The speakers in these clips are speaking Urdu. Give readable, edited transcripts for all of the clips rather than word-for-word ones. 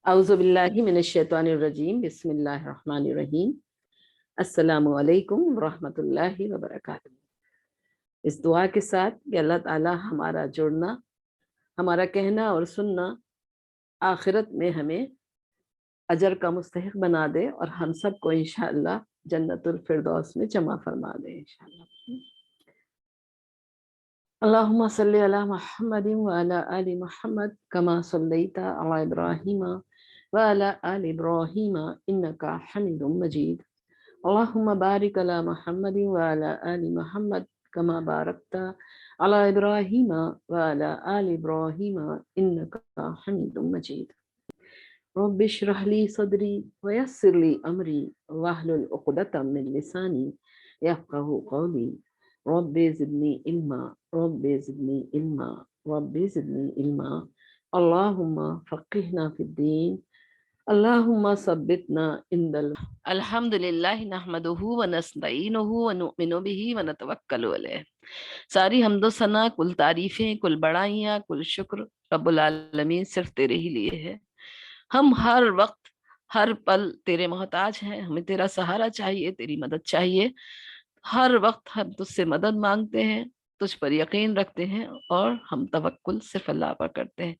اعوذ باللہ من الشیطان الرجیم، بسم اللہ الرحمن الرحیم۔ السلام علیکم ورحمۃ اللہ وبرکاتہ۔ اس دعا کے ساتھ کہ اللہ تعالی ہمارا جڑنا، ہمارا کہنا اور سننا آخرت میں ہمیں اجر کا مستحق بنا دے اور ہم سب کو انشاءاللہ جنت الفردوس میں جمع فرما دے انشاءاللہ۔ اللہم صلی علی محمد وعلی آل محمد کما صلیت علی ابراہیم وعلی آل ابراہیم انکا حمید مجید۔ اللہم بارک علی محمد وعلی آل محمد کما بارکت علی ابراہیم وعلی آل ابراہیم انکا حمید مجید۔ رب اشرح لی صدری ویسر لی امری واحلل عقدۃ من لسانی یفقہوا قولی۔ رب زدنی علما، رب زدنی علما، رب زدنی علما۔ اللہم فقہنا فی الدین، اللہم ثبتنا عند الحمد للہ نحمدہ ونستعینہ ونؤمن بہ ونتوکل علیہ۔ ساری حمد و ثنا، کل تعریفیں، کل بڑائیاں، کل شکر رب العالمین صرف تیرے ہی لیے ہے۔ ہم ہر وقت ہر پل تیرے محتاج ہیں، ہمیں تیرا سہارا چاہیے، تیری مدد چاہیے۔ ہر وقت ہم تجھ سے مدد مانگتے ہیں، تجھ پر یقین رکھتے ہیں اور ہم توکل صرف اللہ پر کرتے ہیں۔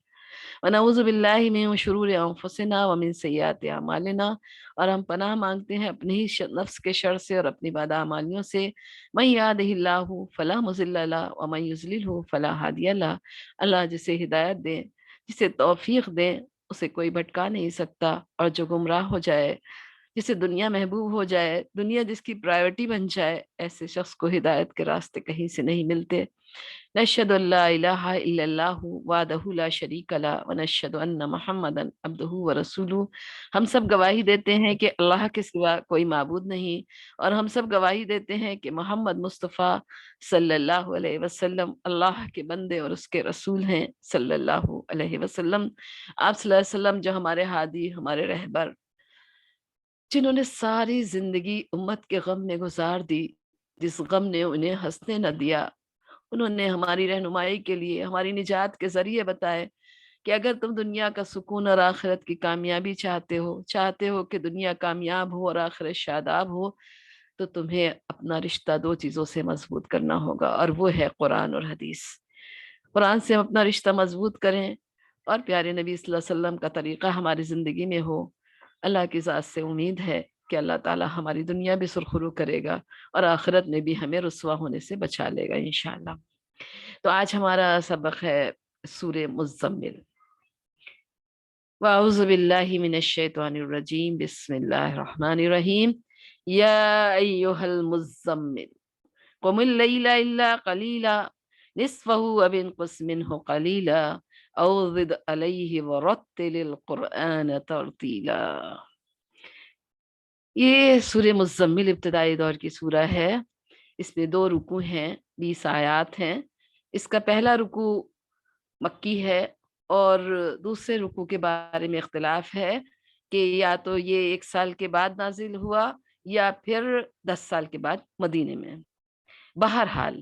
ونعوذ باللہ من شرور انفسنا ومن سیئات اعمالنا، اور ہم پناہ مانگتے ہیں اپنے ہی نفس کے شر سے اور اپنی بد اعمالیوں سے۔ من یہدہ اللہ فلا مضل لہ ومن یضللہ فلا ہادی لہ۔ اللہ جسے ہدایت دے، جسے توفیق دے، اسے کوئی بھٹکا نہیں سکتا، اور جو گمراہ ہو جائے، جسے دنیا محبوب ہو جائے، دنیا جس کی پرائیورٹی بن جائے، ایسے شخص کو ہدایت کے راستے کہیں سے نہیں ملتے۔ نشہد ان لا الہ الا اللہ وحدہ لا شریک لہ ونشہد ان محمدا عبدہ ورسولہ۔ ہم سب گواہی دیتے ہیں کہ اللہ کے سوا کوئی معبود نہیں، اور ہم سب گواہی دیتے ہیں کہ محمد مصطفیٰ صلی اللہ علیہ وسلم اللہ کے بندے اور اس کے رسول ہیں صلی اللہ علیہ وسلم۔ آپ صلی اللہ علیہ وسلم جو ہمارے ہادی، ہمارے رہبر، جنہوں نے ساری زندگی امت کے غم میں گزار دی، جس غم نے انہیں ہنسنے نہ دیا، انہوں نے ہماری رہنمائی کے لیے، ہماری نجات کے ذریعے بتائے کہ اگر تم دنیا کا سکون اور آخرت کی کامیابی چاہتے ہو کہ دنیا کامیاب ہو اور آخرت شاداب ہو، تو تمہیں اپنا رشتہ دو چیزوں سے مضبوط کرنا ہوگا، اور وہ ہے قرآن اور حدیث۔ قرآن سے ہم اپنا رشتہ مضبوط کریں اور پیارے نبی صلی اللہ علیہ وسلم کا طریقہ ہماری زندگی میں ہو۔ اللہ کی ذات سے امید ہے کہ اللہ تعالی ہماری دنیا بھی سرخرو کرے گا اور آخرت میں بھی ہمیں رسوا ہونے سے بچا لے گا انشاءاللہ۔ تو آج ہمارا سبق ہے سورہ مزمل۔ واعوذ باللہ من الشیطان الرجیم، بسم اللہ الرحمن الرحیم۔ یا ایہا المزمل قم اللیل الا قلیلا نصفہ او انقص منہ قلیلا او زد علیہ ورتل القرآن ترتیلا۔ یہ سورہ مزمل ابتدائی دور کی سورہ ہے۔ اس میں 2 رکوع ہیں، 20 آیات ہیں۔ اس کا پہلا رکوع مکی ہے، اور دوسرے رکوع کے بارے میں اختلاف ہے کہ یا تو یہ 1 سال کے بعد نازل ہوا یا پھر 10 سال کے بعد مدینے میں۔ بہرحال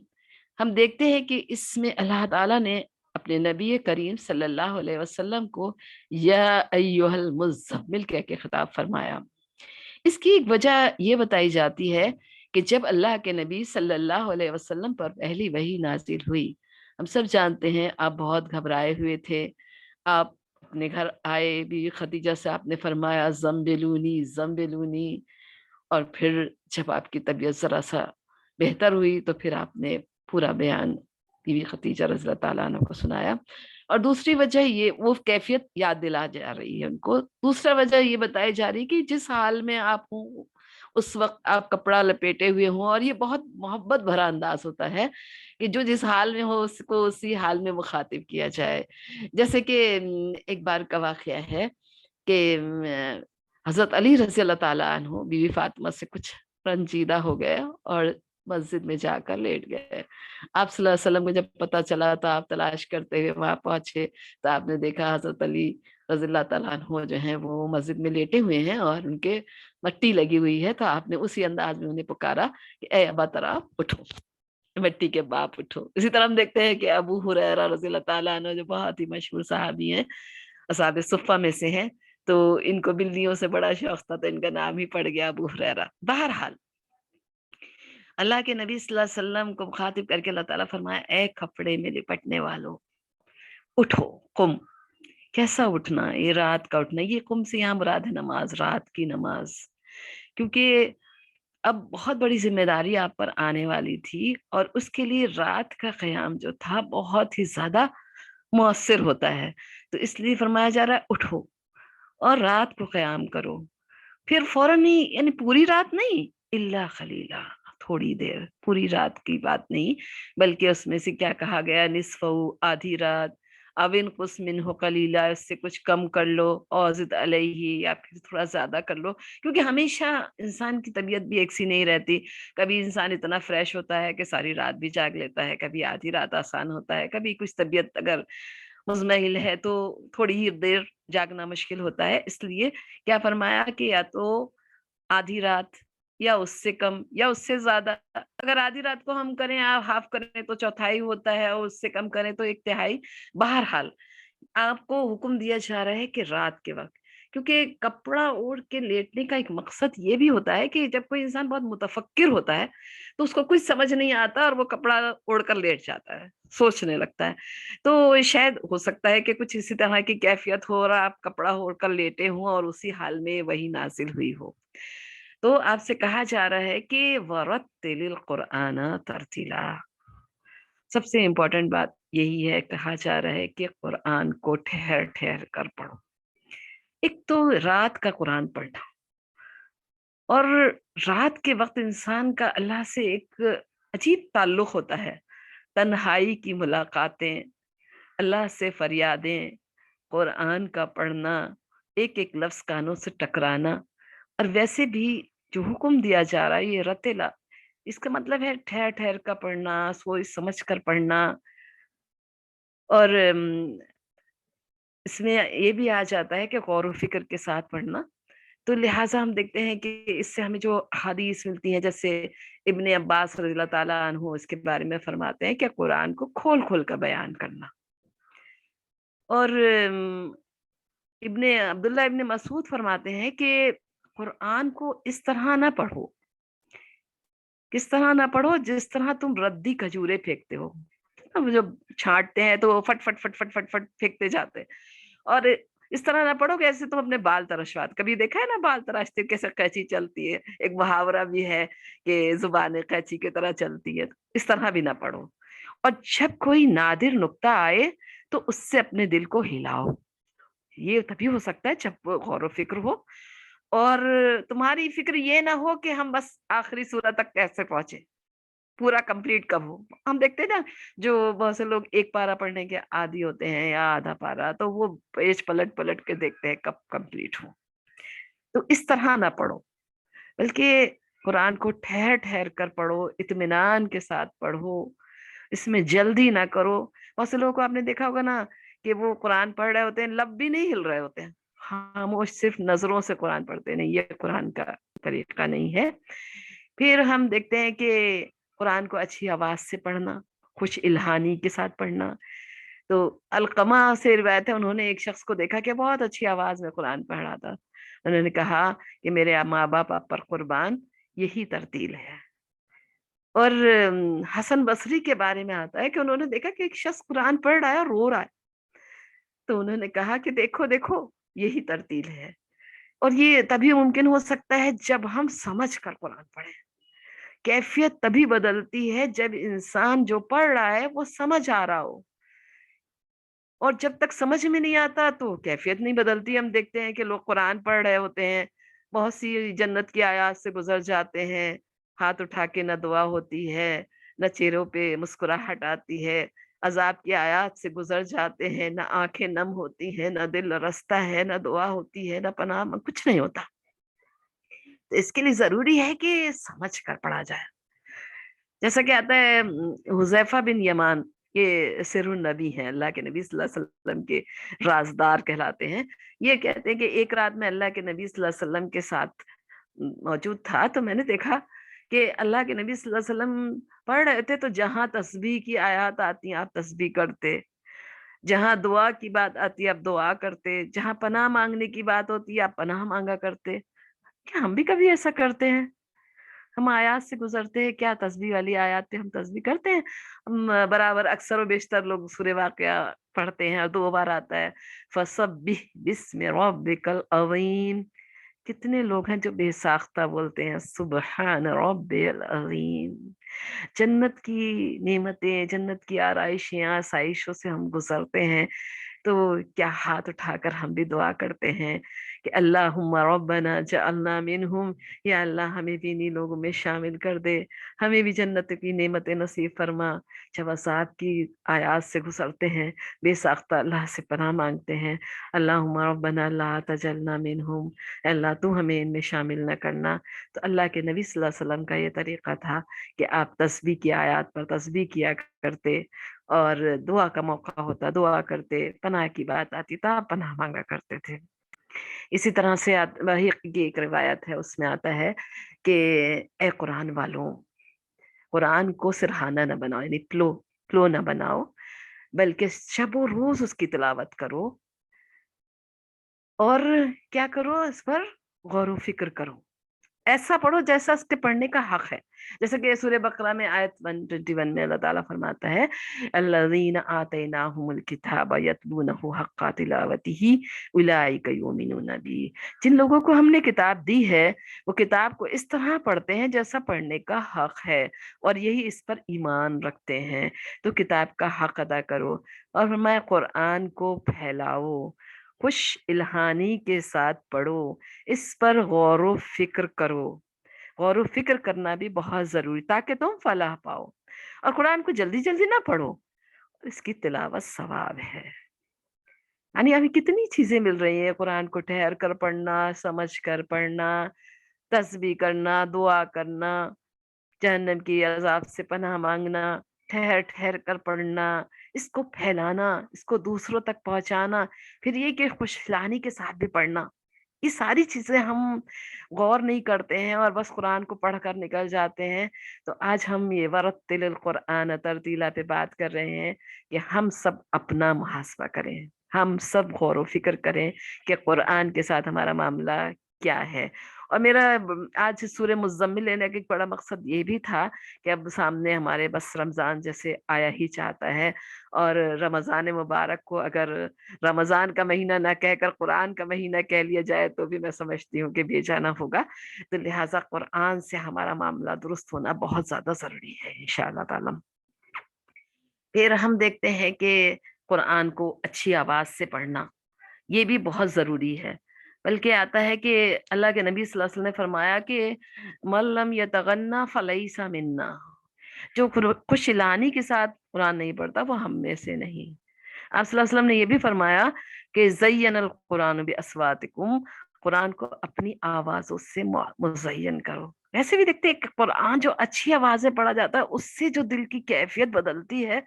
ہم دیکھتے ہیں کہ اس میں اللہ تعالیٰ نے اپنے نبی کریم صلی اللہ علیہ وسلم کو یا ایہا المزمل کہہ کے خطاب فرمایا۔ اس کی ایک وجہ یہ بتائی جاتی ہے کہ جب اللہ کے نبی صلی اللہ علیہ وسلم پر پہلی وحی نازل ہوئی، ہم سب جانتے ہیں آپ بہت گھبرائے ہوئے تھے۔ آپ اپنے گھر آئے، بی خدیجہ سے آپ نے فرمایا زمبلونی زمبلونی، اور پھر جب آپ کی طبیعت ذرا سا بہتر ہوئی تو پھر آپ نے پورا بیان بیوی خدیجہ رضی اللہ تعالیٰ عنہ کو سنایا۔ اور دوسری وجہ یہ وہ کیفیت یاد دلا جا رہی ہے ان کو۔ دوسرا وجہ یہ بتائی جا رہی ہے کہ جس حال میں آپ ہوں اس وقت آپ کپڑا لپیٹے ہوئے ہوں، اور یہ بہت محبت بھرا انداز ہوتا ہے کہ جو جس حال میں ہو اس کو اسی حال میں مخاطب کیا جائے۔ جیسے کہ ایک بار کا واقعہ ہے کہ حضرت علی رضی اللہ تعالیٰ عنہ بیوی فاطمہ سے کچھ رنجیدہ ہو گئے اور مسجد میں جا کر لیٹ گئے۔ آپ صلی اللہ علیہ وسلم کو جب پتہ چلا تو آپ تلاش کرتے ہوئے وہاں پہنچے تو آپ نے دیکھا حضرت علی رضی اللہ تعالیٰ عنہ جو ہیں وہ مسجد میں لیٹے ہوئے ہیں اور ان کے مٹی لگی ہوئی ہے۔ تو آپ نے اسی انداز میں انہیں پکارا کہ اے ابا طرح اٹھو، مٹی کے باپ اٹھو۔ اسی طرح ہم دیکھتے ہیں کہ ابو ہریرہ رضی اللہ تعالیٰ عنہ جو بہت ہی مشہور صحابی ہیں، اصحاب صفہ میں سے ہیں، تو ان کو بلیوں سے بڑا شوق تھا تو ان کا نام ہی پڑ گیا ابو ہریرہ۔ بہرحال اللہ کے نبی صلی اللہ علیہ وسلم کو مخاطب کر کے اللہ تعالیٰ فرمایا اے کپڑے میں لپٹنے والوں اٹھو، قم۔ کیسا اٹھنا؟ یہ رات کا اٹھنا، یہ قم سے یہاں مراد ہے نماز، رات کی نماز، کیونکہ اب بہت بڑی ذمہ داری آپ پر آنے والی تھی اور اس کے لیے رات کا قیام جو تھا بہت ہی زیادہ مؤثر ہوتا ہے، تو اس لیے فرمایا جا رہا ہے اٹھو اور رات کو قیام کرو، پھر فوراً ہی، یعنی پوری رات نہیں، الا خلیلا، تھوڑی دیر، پوری رات کی بات نہیں، بلکہ اس میں سے کیا کہا گیا، نصف، آدھی رات، او انقص منہ قلیلا، اس سے کچھ کم کر لو، اور زد علیہ، یا پھر تھوڑا زیادہ کر لو، کیونکہ ہمیشہ انسان کی طبیعت بھی ایک سی نہیں رہتی، کبھی انسان اتنا فریش ہوتا ہے کہ ساری رات بھی جاگ لیتا ہے، کبھی آدھی رات آسان ہوتا ہے، کبھی کچھ طبیعت اگر مزمحل ہے تو تھوڑی ہی دیر جاگنا مشکل ہوتا ہے، اس لیے کیا فرمایا کہ یا تو آدھی رات، یا اس سے کم، یا اس سے زیادہ، اگر آدھی رات کو ہم کریں، آپ ہاف کریں تو چوتھائی ہوتا ہے، اور اس سے کم کریں تو ایک تہائی۔ بہرحال آپ کو حکم دیا جا رہا ہے کہ رات کے وقت، کیونکہ کپڑا اوڑھ کے لیٹنے کا ایک مقصد یہ بھی ہوتا ہے کہ جب کوئی انسان بہت متفکر ہوتا ہے تو اس کو کچھ سمجھ نہیں آتا اور وہ کپڑا اوڑھ کر لیٹ جاتا ہے، سوچنے لگتا ہے، تو شاید ہو سکتا ہے کہ کچھ اسی طرح کی کیفیت ہو، اور آپ کپڑا اوڑھ کر لیٹے ہوں اور اسی حال میں وہی نازل ہوئی ہو۔ تو آپ سے کہا جا رہا ہے کہ وَرَتِّلِ الْقُرْآنَ تَرْتِيلًا، سب سے امپورٹنٹ بات یہی ہے، کہا جا رہا ہے کہ قرآن کو ٹھہر ٹھہر کر پڑھو۔ ایک تو رات کا قرآن پڑھنا، اور رات کے وقت انسان کا اللہ سے ایک عجیب تعلق ہوتا ہے، تنہائی کی ملاقاتیں، اللہ سے فریادیں، قرآن کا پڑھنا، ایک ایک لفظ کانوں سے ٹکرانا، اور ویسے بھی جو حکم دیا جا رہا ہے یہ رتلا، اس کا مطلب ہے ٹھہر ٹھہر کا پڑھنا، سوچ سمجھ کر پڑھنا، اور اس میں یہ بھی آ جاتا ہے کہ غور و فکر کے ساتھ پڑھنا، تو لہٰذا ہم دیکھتے ہیں کہ اس سے ہمیں جو حدیث ملتی ہیں، جیسے ابن عباس رضی اللہ تعالیٰ عنہ اس کے بارے میں فرماتے ہیں کہ قرآن کو کھول کھول کر بیان کرنا، اور ابن عبداللہ ابن مسعود فرماتے ہیں کہ قرآن کو اس طرح نہ پڑھو، کس طرح نہ پڑھو، جس طرح تم ردی کھجورے پھینکتے ہو، اب جب چھانٹتے ہیں تو وہ فٹ فٹ فٹ فٹ فٹ فٹ پھینکتے جاتے ہیں، اور اس طرح نہ پڑھو کہ ایسے تم اپنے بال ترشوات، کبھی دیکھا ہے نا بال تراشتے کیسے قینچی چلتی ہے، ایک محاورہ بھی ہے کہ زبان قینچی کی طرح چلتی ہے، اس طرح بھی نہ پڑھو، اور جب کوئی نادر نکتہ آئے تو اس سے اپنے دل کو ہلاؤ، یہ تبھی ہو سکتا ہے جب غور و فکر ہو، اور تمہاری فکر یہ نہ ہو کہ ہم بس آخری سورہ تک کیسے پہنچے، پورا کمپلیٹ کب ہو۔ ہم دیکھتے ہیں نا جو بہت سے لوگ ایک پارا پڑھنے کے عادی ہوتے ہیں یا آدھا پارا، تو وہ پیج پلٹ پلٹ کے دیکھتے ہیں کب کمپلیٹ ہو، تو اس طرح نہ پڑھو، بلکہ قرآن کو ٹھہر ٹھہر کر پڑھو، اطمینان کے ساتھ پڑھو، اس میں جلدی نہ کرو۔ بہت سے لوگوں کو آپ نے دیکھا ہوگا نا کہ وہ قرآن پڑھ رہے ہوتے ہیں، لب بھی نہیں ہل رہے ہوتے ہیں، خاموش صرف نظروں سے قرآن پڑھتے ہیں، نہیں، یہ قرآن کا طریقہ نہیں ہے۔ پھر ہم دیکھتے ہیں کہ قرآن کو اچھی آواز سے پڑھنا، خوش الہانی کے ساتھ پڑھنا، تو القمہ سے روایت ہے، انہوں نے ایک شخص کو دیکھا کہ بہت اچھی آواز میں قرآن پڑھ رہا تھا، انہوں نے کہا کہ میرے ماں باپ آپ پر قربان، یہی ترتیل ہے۔ اور حسن بصری کے بارے میں آتا ہے کہ انہوں نے دیکھا کہ ایک شخص قرآن پڑھ رہا ہے اور رو رہا ہے، تو انہوں نے کہا کہ دیکھو دیکھو، یہی ترتیل ہے، اور یہ تبھی ممکن ہو سکتا ہے جب ہم سمجھ کر قرآن پڑھیں، کیفیت تبھی بدلتی ہے جب انسان جو پڑھ رہا ہے وہ سمجھ آ رہا ہو، اور جب تک سمجھ میں نہیں آتا تو کیفیت نہیں بدلتی۔ ہم دیکھتے ہیں کہ لوگ قرآن پڑھ رہے ہوتے ہیں، بہت سی جنت کی آیات سے گزر جاتے ہیں، ہاتھ اٹھا کے نہ دعا ہوتی ہے، نہ چہروں پہ مسکراہٹ آتی ہے، عذاب کی آیات سے گزر جاتے ہیں، نہ آنکھیں نم ہوتی ہیں، نہ دل رستا ہے، نہ دعا ہوتی ہے، نہ پناہ، کچھ نہیں ہوتا، تو اس کے لیے ضروری ہے کہ سمجھ کر پڑھا جائے۔ جیسا کہ آتا ہے حذیفہ بن یمان، یہ سر النبی ہیں، اللہ کے نبی صلی اللہ علیہ وسلم کے رازدار کہلاتے ہیں، یہ کہتے ہیں کہ ایک رات میں اللہ کے نبی صلی اللہ علیہ وسلم کے ساتھ موجود تھا، تو میں نے دیکھا کہ اللہ کے نبی صلی اللہ علیہ وسلم پڑھ رہے تھے، تو جہاں تسبیح کی آیات آتی ہیں آپ تسبیح کرتے، جہاں دعا کی بات آتی آپ دعا کرتے، جہاں پناہ مانگنے کی بات ہوتی آپ پناہ مانگا کرتے. کیا ہم بھی کبھی ایسا کرتے ہیں؟ ہم آیات سے گزرتے ہیں، کیا تسبیح والی آیات پہ ہم تسبیح کرتے ہیں؟ ہم برابر اکثر و بیشتر لوگ سورہ واقعہ پڑھتے ہیں اور 2 بار آتا ہے فَسَبِّحْ بِاسْمِ رَبِّكَ الْعَظِيمِ. کتنے لوگ ہیں جو بے ساختہ بولتے ہیں سبحان رب العظیم. جنت کی نعمتیں، جنت کی آرائشیں، آسائشوں سے ہم گزرتے ہیں، تو کیا ہاتھ اٹھا کر ہم بھی دعا کرتے ہیں کہ اللہم ربنا جعلنا منہم، یا اللہ ہمیں بھی انہی لوگوں میں شامل کر دے، ہمیں بھی جنت کی نعمت نصیب فرما. جب عذاب کی آیات سے گزرتے ہیں، بے ساختہ اللہ سے پناہ مانگتے ہیں، اللہم ربنا لا تجعلنا منہم، اللہ تو ہمیں ان میں شامل نہ کرنا. تو اللہ کے نبی صلی اللہ علیہ وسلم کا یہ طریقہ تھا کہ آپ تسبیح کی آیات پر تسبیح کیا کرتے، اور دعا کا موقع ہوتا دعا کرتے، پناہ کی بات آتی تو آپ پناہ مانگا کرتے تھے. اسی طرح سے بحقی کی ایک روایت ہے، اس میں آتا ہے کہ اے قرآن والوں، قرآن کو سرہانہ نہ بناؤ، یعنی پلو نہ بناؤ، بلکہ شب و روز اس کی تلاوت کرو، اور کیا کرو، اس پر غور و فکر کرو، ایسا پڑھو جیسا اس کے پڑھنے کا حق ہے. جیسے کہ سورہ بقرہ میں آیت 121 میں اللہ تعالیٰ فرماتا ہے الذین آتیناہم الکتاب یتلونہ حق تلاوتہ اولئک یؤمنون بہ. جن لوگوں کو ہم نے کتاب دی ہے وہ کتاب کو اس طرح پڑھتے ہیں جیسا پڑھنے کا حق ہے، اور یہی اس پر ایمان رکھتے ہیں. تو کتاب کا حق ادا کرو، اور فرمایا قرآن کو پھیلاؤ، خوش الہانی کے ساتھ پڑھو، اس پر غور و فکر کرو. غور و فکر کرنا بھی بہت ضروری تاکہ تم فلاح پاؤ. اور قرآن کو جلدی جلدی نہ پڑھو، اس کی تلاوت ثواب ہے. یعنی ابھی کتنی چیزیں مل رہی ہیں، قرآن کو ٹھہر کر پڑھنا، سمجھ کر پڑھنا، تسبیح کرنا، دعا کرنا، جہنم کی عذاب سے پناہ مانگنا، ٹھہر ٹھہر کر پڑھنا، اس کو پھیلانا، اس کو دوسروں تک پہنچانا، پھر یہ کہ خوشلانی کے ساتھ بھی پڑھنا. یہ ساری چیزیں ہم غور نہیں کرتے ہیں اور بس قرآن کو پڑھ کر نکل جاتے ہیں. تو آج ہم یہ ورتل القرآن ترتیلا پہ بات کر رہے ہیں کہ ہم سب اپنا محاسبہ کریں، ہم سب غور و فکر کریں کہ قرآن کے ساتھ ہمارا معاملہ کیا ہے. اور میرا آج سورہ مزمل لینے کا ایک بڑا مقصد یہ بھی تھا کہ اب سامنے ہمارے بس رمضان جیسے آیا ہی چاہتا ہے، اور رمضان مبارک کو اگر رمضان کا مہینہ نہ کہہ کر قرآن کا مہینہ کہہ لیا جائے تو بھی میں سمجھتی ہوں کہ بے جانا ہوگا. تو لہٰذا قرآن سے ہمارا معاملہ درست ہونا بہت زیادہ ضروری ہے انشاءاللہ تعالی. پھر ہم دیکھتے ہیں کہ قرآن کو اچھی آواز سے پڑھنا یہ بھی بہت ضروری ہے. بلکہ آتا ہے کہ اللہ کے نبی صلی اللہ علیہ وسلم نے فرمایا کہ من لم یتغنى فلیس منا، جو خوشلانی کے ساتھ قرآن نہیں پڑھتا وہ ہم میں سے نہیں. آپ صلی اللہ علیہ وسلم نے یہ بھی فرمایا کہ زین القرآن باصواتکم، قرآن کو اپنی آوازوں سے مزین کرو. ویسے بھی دیکھتے ہیں کہ قرآن جو اچھی آوازیں پڑھا جاتا ہے اس سے جو دل کی کیفیت بدلتی ہے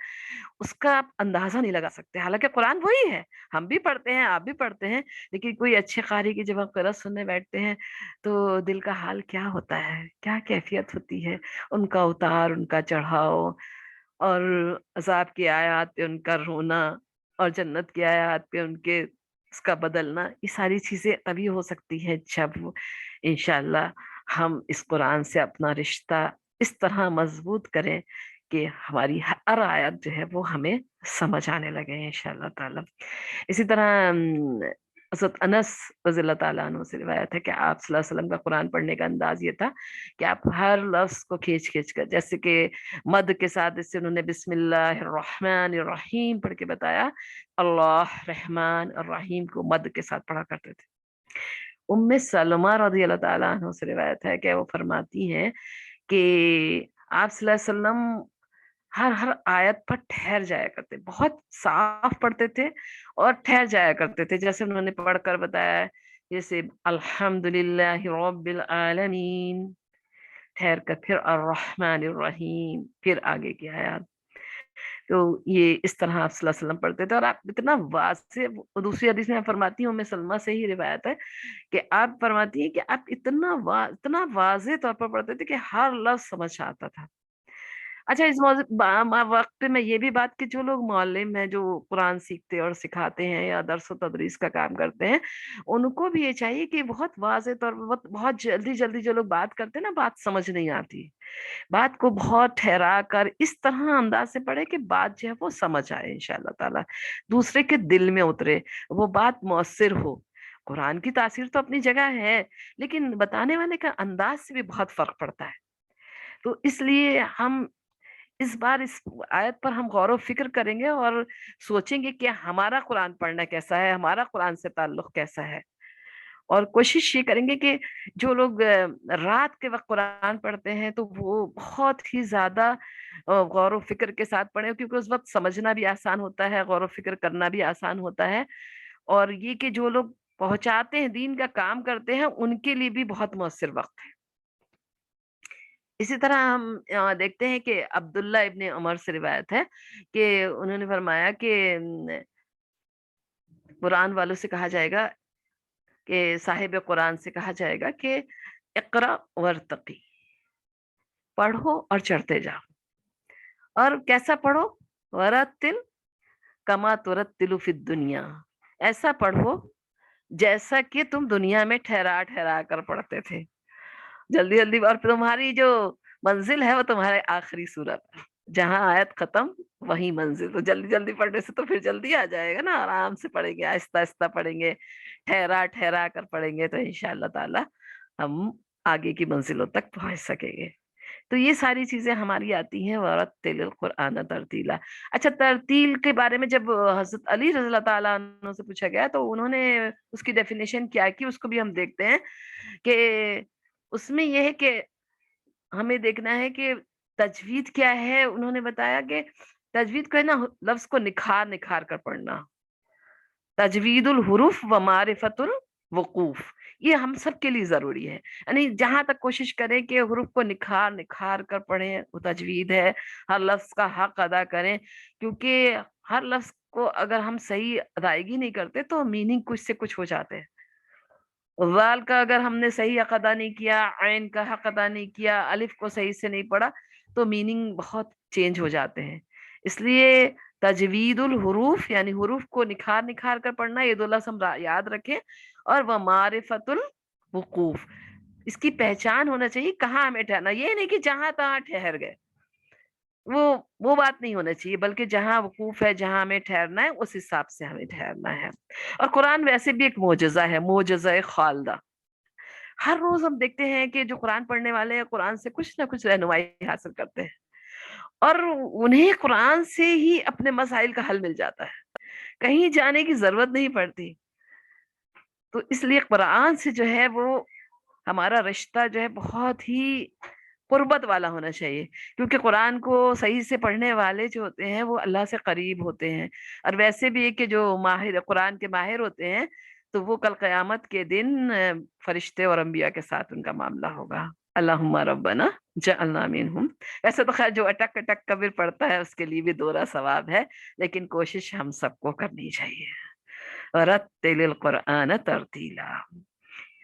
اس کا آپ اندازہ نہیں لگا سکتے. حالانکہ قرآن وہی ہے، ہم بھی پڑھتے ہیں، آپ بھی پڑھتے ہیں، لیکن کوئی اچھے قاری کی جب ہم قرأت سننے بیٹھتے ہیں تو دل کا حال کیا ہوتا ہے، کیا کیفیت ہوتی ہے، ان کا اتار، ان کا چڑھاؤ، اور عذاب کی آیات پہ ان کا رونا، اور جنت کی آیات پہ ان کے اس کا بدلنا. یہ ساری چیزیں تبھی ہو سکتی ہیں جب انشاءاللہ ہم اس قرآن سے اپنا رشتہ اس طرح مضبوط کریں کہ ہماری ہر آیت جو ہے وہ ہمیں سمجھ آنے لگے انشاءاللہ تعالی. اسی طرح حضرت انس رضی اللہ تعالیٰ عنہ سے روایت ہے کہ آپ صلی اللہ علیہ وسلم کا قرآن پڑھنے کا انداز یہ تھا کہ آپ ہر لفظ کو کھینچ کھینچ کر، جیسے کہ مد کے ساتھ اس سے انہوں نے بسم اللہ الرحمن الرحیم پڑھ کے بتایا، اللہ رحمان الرحیم کو مد کے ساتھ پڑھا کرتے تھے. ام سلمہ رضی اللہ تعالیٰ عنہ سے روایت ہے کہ وہ فرماتی ہیں کہ آپ صلی اللہ علیہ وسلم ہر آیت پر ٹھہر جایا کرتے، بہت صاف پڑھتے تھے اور ٹھہر جایا کرتے تھے. جیسے انہوں نے پڑھ کر بتایا، جیسے الحمدللہ رب العالمین، ٹھہر کر پھر الرحمن الرحیم، پھر آگے کی آیات. تو یہ اس طرح آپ صلی اللہ علیہ وسلم پڑھتے تھے. اور آپ اتنا واضح، دوسری حدیث میں فرماتی ہوں، میں سلمہ سے ہی روایت ہے کہ آپ فرماتی ہیں کہ آپ اتنا واضح طور پر پڑھتے تھے کہ ہر لفظ سمجھ آتا تھا. اچھا اس وقت پہ میں یہ بھی بات کہ جو لوگ معلم ہیں جو قرآن سیکھتے اور سکھاتے ہیں یا درس و تدریس کا کام کرتے ہیں، ان کو بھی یہ چاہیے کہ بہت واضح طور پر بہت جلدی جلدی جو لوگ بات کرتے ہیں نا، بات سمجھ نہیں آتی، بات کو بہت ٹھہرا کر اس طرح انداز سے پڑھے کہ بات جو ہے وہ سمجھ آئے، انشاءاللہ تعالی دوسرے کے دل میں اترے، وہ بات مؤثر ہو۔ قرآن کی تاثیر تو اپنی جگہ ہے، لیکن بتانے والے کا انداز سے بھی بہت فرق پڑتا ہے۔ تو اس لیے ہم اس بار اس آیت پر ہم غور و فکر کریں گے اور سوچیں گے کہ ہمارا قرآن پڑھنا کیسا ہے، ہمارا قرآن سے تعلق کیسا ہے، اور کوشش یہ کریں گے کہ جو لوگ رات کے وقت قرآن پڑھتے ہیں تو وہ بہت ہی زیادہ غور و فکر کے ساتھ پڑھیں، کیونکہ اس وقت سمجھنا بھی آسان ہوتا ہے، غور و فکر کرنا بھی آسان ہوتا ہے، اور یہ کہ جو لوگ پہنچاتے ہیں، دین کا کام کرتے ہیں، ان کے لیے بھی بہت مؤثر وقت ہے۔ اسی طرح ہم دیکھتے ہیں کہ عبداللہ ابن عمر سے روایت ہے کہ انہوں نے فرمایا کہ قرآن والوں سے کہا جائے گا، کہ صاحب قرآن سے کہا جائے گا کہ اقرا ورتقی، پڑھو اور چڑھتے جاؤ، اور کیسا پڑھو؟ ورتل کما ترتل فی الدنیا، ایسا پڑھو جیسا کہ تم دنیا میں ٹھہرا ٹھہرا کر پڑھتے تھے، جلدی جلدی، اور تمہاری جو منزل ہے وہ تمہارے آخری صورت ہے، جہاں آیت ختم وہی منزل، تو جلدی جلدی پڑھنے سے تو پھر جلدی آ جائے گا نا، آرام سے پڑھیں گے، آہستہ آہستہ پڑھیں گے، ٹھہرا ٹھہرا کر پڑھیں گے، تو انشاءاللہ تعالی ہم آگے کی منزلوں تک پہنچ سکیں گے۔ تو یہ ساری چیزیں ہماری آتی ہیں، ورتل القرآن ترتیلا۔ اچھا، ترتیل کے بارے میں جب حضرت علی رضی اللہ تعالیٰ عنہ سے پوچھا گیا تو انہوں نے اس کی ڈیفینیشن کیا کی، اس کو بھی ہم دیکھتے ہیں کہ اس میں یہ ہے کہ ہمیں دیکھنا ہے کہ تجوید کیا ہے۔ انہوں نے بتایا کہ تجوید کو ہے نا، لفظ کو نکھار نکھار کر پڑھنا، تجوید الحروف و معرفت الوقوف، یہ ہم سب کے لیے ضروری ہے، یعنی جہاں تک کوشش کریں کہ حروف کو نکھار نکھار کر پڑھیں، وہ تجوید ہے، ہر لفظ کا حق ادا کریں، کیونکہ ہر لفظ کو اگر ہم صحیح ادائیگی نہیں کرتے تو میننگ کچھ سے کچھ ہو جاتے ہیں۔ وال کا اگر ہم نے صحیح حق ادا نہیں کیا، عین کا حق ادا نہیں کیا، الف کو صحیح سے نہیں پڑھا، تو میننگ بہت چینج ہو جاتے ہیں۔ اس لیے تجوید الحروف یعنی حروف کو نکھار نکھار کر پڑھنا، یہ دو لفظ ہم یاد رکھیں، اور وہ معرفت الوقوف، اس کی پہچان ہونا چاہیے کہاں ہمیں ٹھہرنا، یہ نہیں کہ جہاں تہاں ٹھہر گئے، وہ وہ بات نہیں ہونا چاہیے، بلکہ جہاں وقوف ہے، جہاں ہمیں ٹھہرنا ہے، اس حساب سے ہمیں ٹھہرنا ہے۔ اور قرآن ویسے بھی ایک معجزہ ہے، معجزہ خالدہ۔ ہر روز ہم دیکھتے ہیں کہ جو قرآن پڑھنے والے ہیں، قرآن سے کچھ نہ کچھ رہنمائی حاصل کرتے ہیں، اور انہیں قرآن سے ہی اپنے مسائل کا حل مل جاتا ہے، کہیں جانے کی ضرورت نہیں پڑتی۔ تو اس لیے قرآن سے جو ہے وہ ہمارا رشتہ جو ہے بہت ہی قربت والا ہونا چاہیے، کیونکہ قرآن کو صحیح سے پڑھنے والے جو ہوتے ہیں وہ اللہ سے قریب ہوتے ہیں، اور ویسے بھی کہ جو ماہر قرآن کے ماہر ہوتے ہیں تو وہ کل قیامت کے دن فرشتے اور انبیاء کے ساتھ ان کا معاملہ ہوگا۔ اللہم ربنا جعلنا منہم۔ ویسے تو خیر جو اٹک اٹک کبیر پڑھتا ہے اس کے لیے بھی دوہرا ثواب ہے، لیکن کوشش ہم سب کو کرنی چاہیے۔ رتل القرآن ترتیلا۔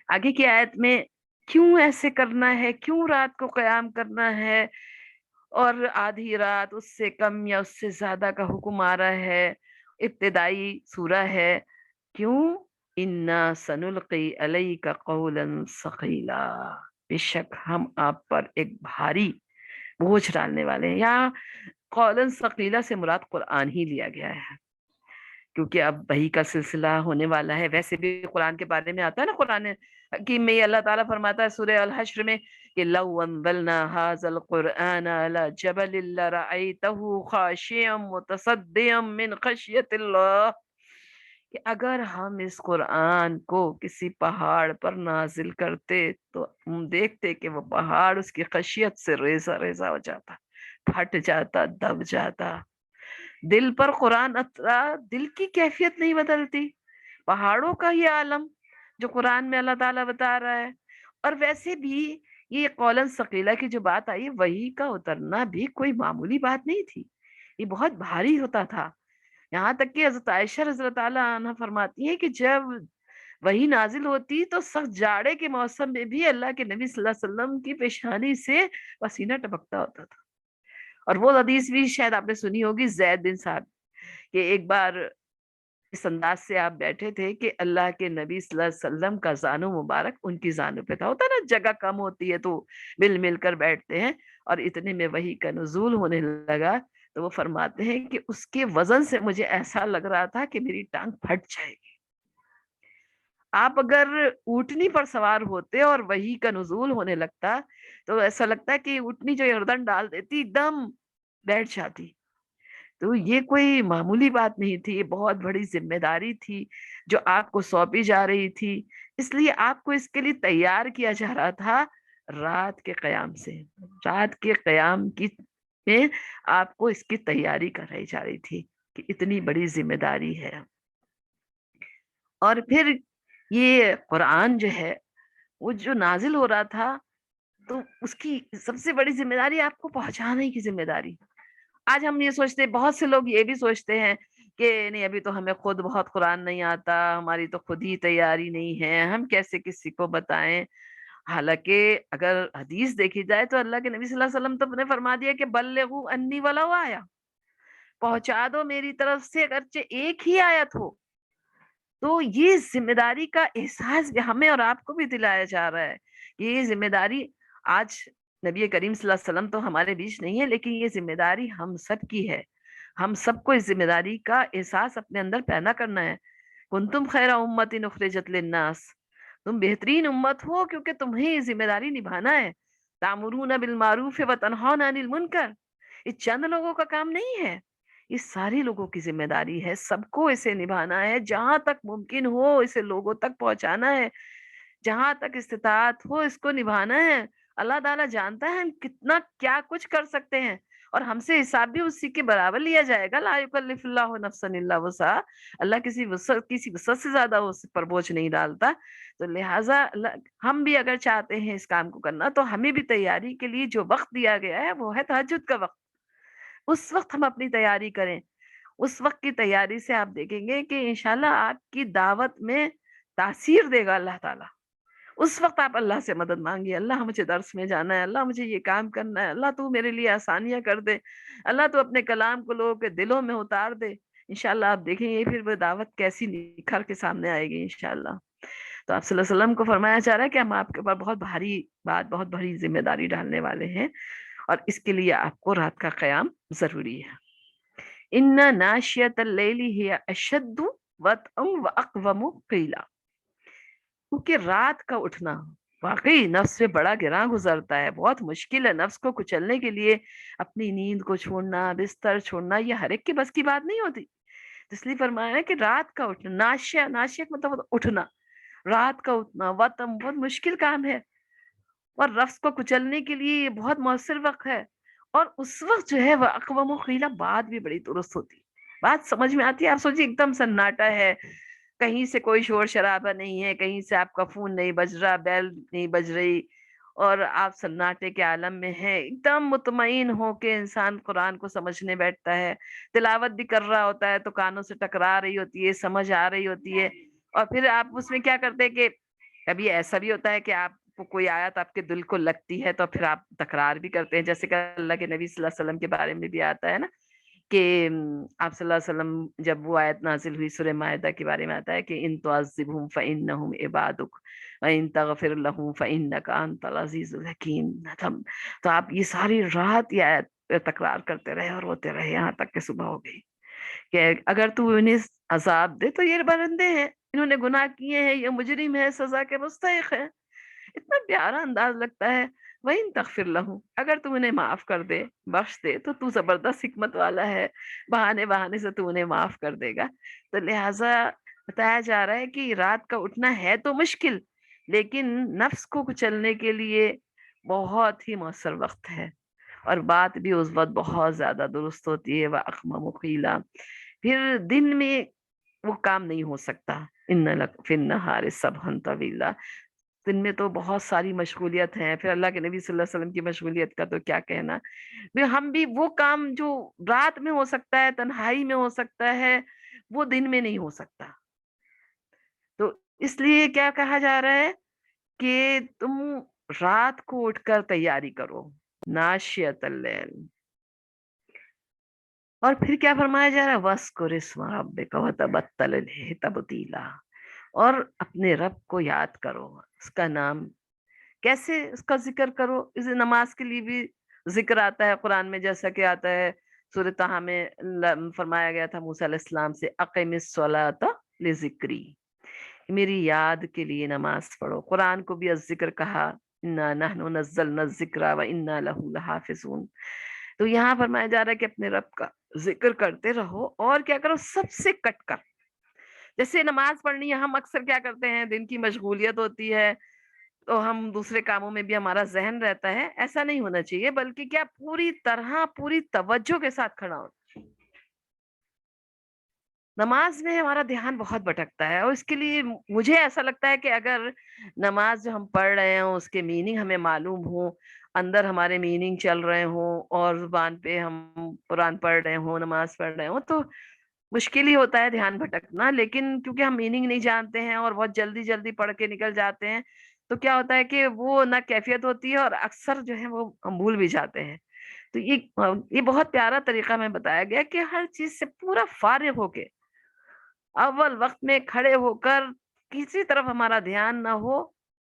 آگے کی آیت میں کیوں ایسے کرنا ہے، کیوں رات کو قیام کرنا ہے، اور آدھی رات، اس سے کم یا اس سے زیادہ کا حکم آ رہا ہے، ابتدائی سورہ ہے، کیوں؟ انا سنلقی علیک قولا ثقیلا، بے شک ہم آپ پر ایک بھاری بوجھ ڈالنے والے ہیں۔ یا قولا ثقیلا سے مراد قرآن ہی لیا گیا ہے، کیونکہ اب وحی کا سلسلہ ہونے والا ہے۔ ویسے بھی قرآن کے بارے میں آتا ہے نا، قرآن حکیم میں اللہ تعالیٰ فرماتا ہے سورہ الحشر میں کہ لو انزلنا هذا القرآن على جبل لرأيته خاشعا متصدعا من خشیۃ اللہ، کہ اگر ہم اس قرآن کو کسی پہاڑ پر نازل کرتے تو ہم دیکھتے کہ وہ پہاڑ اس کی خشیت سے ریزہ ریزہ ہو جاتا، پھٹ جاتا، دب جاتا۔ دل پر قرآن اترا، دل کی کیفیت نہیں بدلتی، پہاڑوں کا ہی عالم جو قرآن میں اللہ تعالیٰ بتا رہا ہے۔ اور ویسے بھی یہ قولن ثقیلہ کی جو بات آئی، وحی کا اترنا بھی کوئی معمولی بات نہیں تھی، یہ بہت بھاری ہوتا تھا، یہاں تک کہ حضرت عائشہ رضی اللہ تعالیٰ عنہ فرماتی ہیں کہ جب وحی نازل ہوتی تو سخت جاڑے کے موسم میں بھی اللہ کے نبی صلی اللہ علیہ وسلم کی پیشانی سے پسینہ ٹپکتا ہوتا تھا، اور وہ حدیث بھی شاید آپ نے سنی ہوگی، زید بن صاحب، کہ ایک بار اس انداز سے آپ بیٹھے تھے کہ اللہ کے نبی صلی اللہ علیہ وسلم کا زانو مبارک ان کی زانو پہ تھا. ہوتا ہے نا جگہ کم ہوتی ہے تو مل مل کر بیٹھتے ہیں، اور اتنے میں وحی کا نزول ہونے لگا. تو وہ فرماتے ہیں کہ اس کے وزن سے مجھے ایسا لگ رہا تھا کہ میری ٹانگ پھٹ جائے گی. آپ اگر اونٹنی پر سوار ہوتے اور وحی کا نزول ہونے لگتا تو ایسا لگتا ہے کہ اونٹنی جو گردن ڈال دیتی ایک دم بیٹھ جاتی. تو یہ کوئی معمولی بات نہیں تھی، یہ بہت بڑی ذمہ داری تھی جو آپ کو سونپی جا رہی تھی. اس لیے آپ کو اس کے لیے تیار کیا جا رہا تھا رات کے قیام سے. رات کے قیام کی میں آپ کو اس کی تیاری کرائی جا رہی تھی کہ اتنی بڑی ذمہ داری ہے. اور پھر یہ قرآن جو ہے وہ جو نازل ہو رہا تھا تو اس کی سب سے بڑی ذمہ داری آپ کو پہنچانے کی ذمہ داری. آج ہم یہ سوچتے ہیں، بہت سے لوگ یہ بھی سوچتے ہیں کہ نہیں ابھی تو ہمیں خود بہت قرآن نہیں آتا، ہماری تو خود ہی تیاری نہیں ہے، ہم کیسے کسی کو بتائیں. حالانکہ اگر حدیث دیکھی جائے تو اللہ کے نبی صلی اللہ علیہ وسلم تو نے فرما دیا کہ بلغوا انی ولو آیا، پہنچا دو میری طرف سے اگرچہ ایک ہی آیت ہو. تو یہ ذمہ داری کا احساس بھی ہمیں اور آپ کو بھی دلایا جا رہا ہے. یہ ذمہ داری آج نبی کریم صلی اللہ علیہ وسلم تو ہمارے بیچ نہیں ہے، لیکن یہ ذمہ داری ہم سب کی ہے. ہم سب کو اس ذمہ داری کا احساس اپنے اندر پیدا کرنا ہے. کنتم خیر امت اخرجت للناس، تم بہترین امت ہو کیونکہ تمہیں یہ ذمہ داری نبھانا ہے. تامرون بالمعروف وتنہون عن المنکر، یہ چند لوگوں کا کام نہیں ہے، یہ سارے لوگوں کی ذمہ داری ہے. سب کو اسے نبھانا ہے، جہاں تک ممکن ہو اسے لوگوں تک پہنچانا ہے، جہاں تک استطاعت ہو اس کو نبھانا ہے. اللہ تعالیٰ جانتا ہے ہم کتنا کیا کچھ کر سکتے ہیں، اور ہم سے حساب بھی اسی کے برابر لیا جائے گا. لا یکلف اللہ نفسا الا وسعها، اللہ کسی وسعت سے زیادہ اس پر بوجھ نہیں ڈالتا. تو لہٰذا ہم بھی اگر چاہتے ہیں اس کام کو کرنا تو ہمیں بھی تیاری کے لیے جو وقت دیا گیا ہے وہ ہے تہجد کا وقت. اس وقت ہم اپنی تیاری کریں. اس وقت کی تیاری سے آپ دیکھیں گے کہ انشاءاللہ آپ کی دعوت میں تاثیر دے گا اللہ تعالیٰ. اس وقت آپ اللہ سے مدد مانگیے، اللہ مجھے درس میں جانا ہے، اللہ مجھے یہ کام کرنا ہے، اللہ تو میرے لیے آسانیاں کر دے، اللہ تو اپنے کلام کو لوگوں کے دلوں میں اتار دے. انشاءاللہ آپ دیکھیں گے پھر وہ دعوت کیسی نکھر کے سامنے آئے گی انشاءاللہ. تو آپ صلی اللہ علیہ وسلم کو فرمایا جا رہا ہے کہ ہم آپ کے اوپر بہت بھاری بات، بہت بڑی ذمہ داری ڈالنے والے ہیں، اور اس کے لیے آپ کو رات کا قیام ضروری ہے. ان ناشیۃ اللیل ہی اشد وطئا واقوم قیلا، کیونکہ رات کا اٹھنا واقعی نفس سے بڑا گراں گزرتا ہے. بہت مشکل ہے نفس کو کچلنے کے لیے اپنی نیند کو چھوڑنا، بستر چھوڑنا، یہ ہر ایک کے بس کی بات نہیں ہوتی. اس لیے فرمایا ہے کہ رات کا اٹھنا، ناشیہ مطلب اٹھنا، رات کا اٹھنا وطن بہت مشکل کام ہے، اور نفس کو کچلنے کے لیے یہ بہت مؤثر وقت ہے. اور اس وقت جو ہے وہ اقوام و قیلہ بات بھی بڑی درست ہوتی، بات سمجھ میں آتی ہے. آپ سوچیے ایک دم سناٹا ہے، کہیں سے کوئی شور شرابہ نہیں ہے، کہیں سے آپ کا فون نہیں بج رہا، بیل نہیں بج رہی، اور آپ سناٹے کے عالم میں ہیں. ایک دم مطمئن ہو کے انسان قرآن کو سمجھنے بیٹھتا ہے. تلاوت بھی کر رہا ہوتا ہے تو کانوں سے ٹکرا رہی ہوتی ہے، سمجھ آ رہی ہوتی ہے. اور پھر آپ اس میں کیا کرتے ہیں کہ کبھی ایسا بھی ہوتا ہے کہ آپ کو کوئی آیت آپ کے دل کو لگتی ہے تو پھر آپ تکرار بھی کرتے ہیں، جیسے کہ اللہ کے نبی صلی اللہ علیہ وسلم کے بارے میں بھی آتا ہے نا کہ آپ صلی اللہ علیہ وسلم جب وہ آیت نازل ہوئی سورہ مائدہ کے بارے میں آتا ہے کہ ان تعذبہم فانہم عبادک وان تغفر لہم فانک انت العزیز الحکیم. تو آپ یہ ساری رات یہ آیت تکرار کرتے رہے اور روتے رہے یہاں تک کہ صبح ہو گئی کہ اگر تو انہیں عذاب دے تو یہ بندے ہیں، انہوں نے گناہ کیے ہیں، یہ مجرم ہے، سزا کے مستحق ہے. اتنا پیارا انداز لگتا ہے. وَإِن تَغْفِرْ لَهُمْ، اگر تو انہیں معاف کر دے، بخش دے تو زبردست حکمت والا ہے، بہانے سے تو انہیں معاف کر دے گا. تو لہٰذا بتایا جا رہا ہے کہ رات کا اٹھنا ہے تو مشکل، لیکن نفس کو کچلنے کے لیے بہت ہی مؤثر وقت ہے، اور بات بھی اس وقت بہت زیادہ درست ہوتی ہے. وَأَقْوَمُ قِيلًا، پھر دن میں وہ کام نہیں ہو سکتا. ان لک فی النہار سبحا طویلا، دن میں تو بہت ساری مشغولیت ہیں، پھر اللہ کے نبی صلی اللہ علیہ وسلم کی مشغولیت کا تو کیا کہنا. ہم بھی وہ کام جو رات میں ہو سکتا ہے، تنہائی میں ہو سکتا ہے، وہ دن میں نہیں ہو سکتا. تو اس لیے کیا کہا جا رہا ہے کہ تم رات کو اٹھ کر تیاری کرو. ناشیۃ اللیل، اور پھر کیا فرمایا جا رہا ہے، وَاذْكُرِ اسْمَ رَبِّكَ وَتَبَتَّلْ إِلَيْهِ تَبْتِيلًا، اور اپنے رب کو یاد کرو، اس کا نام کیسے اس کا ذکر کرو، اس نماز کے لیے بھی ذکر آتا ہے قرآن میں، جیسا کہ آتا ہے سورۃ طٰہٰ میں، فرمایا گیا تھا موسیٰ علیہ السلام سے، اقم الصلاۃ لذکری، میری یاد کے لیے نماز پڑھو۔ قرآن کو بھی ذکر کہا، انا نحن نزلنا الذکر و انا لہ لحافظون۔ تو یہاں فرمایا جا رہا ہے کہ اپنے رب کا ذکر کرتے رہو، اور کیا کرو، سب سے کٹ کر، جیسے نماز پڑھنی ہے، ہم اکثر کیا کرتے ہیں، دن کی مشغولیت ہوتی ہے تو ہم دوسرے کاموں میں بھی ہمارا ذہن رہتا ہے، ایسا نہیں ہونا چاہیے، بلکہ کیا پوری طرح پوری توجہ کے ساتھ کھڑا ہو۔ نماز میں ہمارا دھیان بہت بھٹکتا ہے، اور اس کے لیے مجھے ایسا لگتا ہے کہ اگر نماز جو ہم پڑھ رہے ہیں اس کے میننگ ہمیں معلوم ہو، اندر ہمارے میننگ چل رہے ہوں، اور زبان پہ ہم قرآن پڑھ رہے ہوں، نماز پڑھ رہے ہوں، تو مشکل ہی ہوتا ہے دھیان بھٹکنا، لیکن کیونکہ ہم میننگ نہیں جانتے ہیں اور بہت جلدی جلدی پڑھ کے نکل جاتے ہیں، تو کیا ہوتا ہے کہ وہ نہ کیفیت ہوتی ہے، اور اکثر جو ہے وہ ہم بھول بھی جاتے ہیں۔ تو یہ بہت پیارا طریقہ میں بتایا گیا کہ ہر چیز سے پورا فارغ ہو کے، اول وقت میں کھڑے ہو کر، کسی طرف ہمارا دھیان نہ ہو،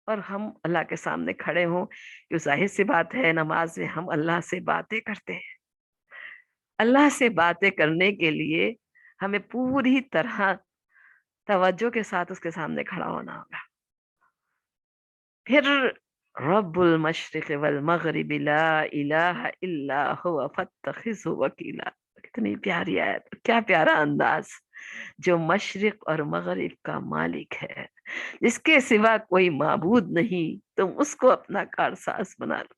اور ہم اللہ کے سامنے کھڑے ہوں، کہ ظاہر سی بات ہے نماز میں ہم اللہ سے باتیں کرتے ہیں، اللہ سے باتیں کرنے کے لیے ہمیں پوری طرح توجہ کے ساتھ اس کے سامنے کھڑا ہونا ہوگا۔ پھر رب المشرق والمغرب لا الہ الا هو فاتخذه وکیلا، کتنی پیاری آیت، کیا پیارا انداز، جو مشرق اور مغرب کا مالک ہے، جس کے سوا کوئی معبود نہیں، تم اس کو اپنا کارساز بنا لو۔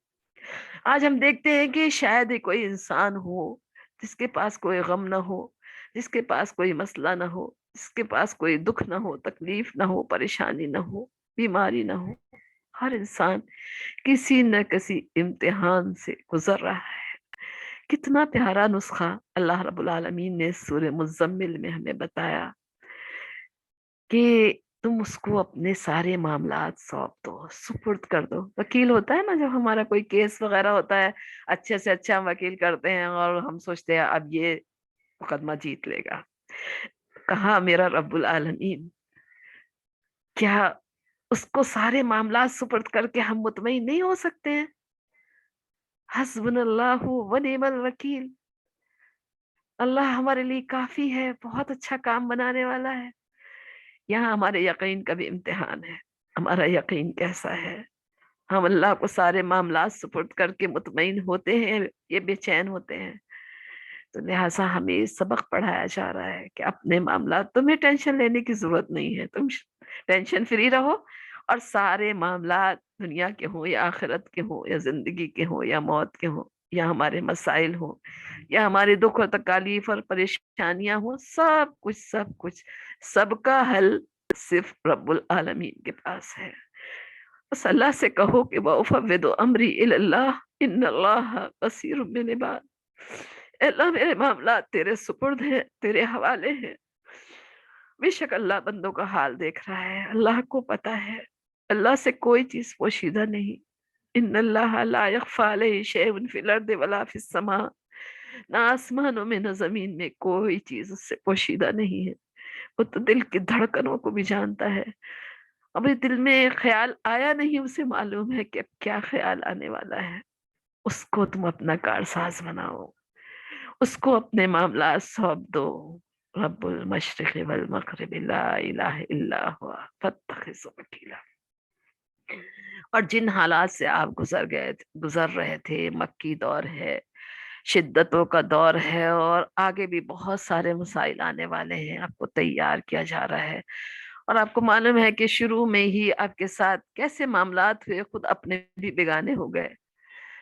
آج ہم دیکھتے ہیں کہ شاید ہی کوئی انسان ہو جس کے پاس کوئی غم نہ ہو، جس کے پاس کوئی مسئلہ نہ ہو، جس کے پاس کوئی دکھ نہ ہو، تکلیف نہ ہو، پریشانی نہ ہو، بیماری نہ ہو۔ ہر انسان کسی نہ کسی امتحان سے گزر رہا ہے۔ کتنا پیارا نسخہ اللہ رب العالمین نے سورہ مزمل میں ہمیں بتایا کہ تم اس کو اپنے سارے معاملات سونپ دو، سپرد کر دو۔ وکیل ہوتا ہے نا، جب ہمارا کوئی کیس وغیرہ ہوتا ہے، اچھے سے اچھا ہم وکیل کرتے ہیں اور ہم سوچتے ہیں اب یہ مقدمہ جیت لے گا۔ کہا میرا رب العالمین، کیا اس کو سارے معاملات سپرد کر کے ہم مطمئن نہیں ہو سکتے ہیں؟ حسبنا اللہ و نعم الوکیل، اللہ ہمارے لیے کافی ہے، بہت اچھا کام بنانے والا ہے۔ یہاں ہمارے یقین کا بھی امتحان ہے، ہمارا یقین کیسا ہے؟ ہم اللہ کو سارے معاملات سپرد کر کے مطمئن ہوتے ہیں، یہ بے چین ہوتے ہیں؟ تو لہٰذا ہمیں یہ سبق پڑھایا جا رہا ہے کہ اپنے معاملات، تمہیں ٹینشن لینے کی ضرورت نہیں ہے، تم ٹینشن فری رہو، اور سارے معاملات دنیا کے ہوں یا آخرت کے ہوں یا زندگی کے ہوں یا موت کے ہوں یا ہمارے مسائل ہوں یا ہمارے دکھ اور تکالیف اور پریشانیاں ہوں، سب کچھ سب کا حل صرف رب العالمین کے پاس ہے۔ بس اللہ سے کہو کہ وَأُفَوِّضُ أَمْرِي إِلَى اللَّهِ إِنَّ اللَّهَ بَصِيرٌ بِالْعِبَادِ، اے اللہ میرے معاملات تیرے سپرد ہیں، تیرے حوالے ہیں۔ بے شک اللہ بندوں کا حال دیکھ رہا ہے، اللہ کو پتا ہے، اللہ سے کوئی چیز پوشیدہ نہیں۔ ان اللہ لا يخفى علیہ شیء فی الارض ولا فی السماء، نہ آسمانوں میں نہ زمین میں کوئی چیز اس سے پوشیدہ نہیں ہے۔ وہ تو دل کی دھڑکنوں کو بھی جانتا ہے۔ ابھی دل میں خیال آیا نہیں، اسے معلوم ہے کہ اب کیا خیال آنے والا ہے۔ اس کو تم اپنا کارساز بناؤ، اس کو اپنے معاملات سونپ دو۔ رب المشرق والمغرب لا الہ الا ہوا فاتخذہ وکیلا۔ اور جن حالات سے آپ گزر رہے تھے، مکی دور ہے، شدتوں کا دور ہے، اور آگے بھی بہت سارے مسائل آنے والے ہیں، آپ کو تیار کیا جا رہا ہے۔ اور آپ کو معلوم ہے کہ شروع میں ہی آپ کے ساتھ کیسے معاملات ہوئے، خود اپنے بھی بیگانے ہو گئے۔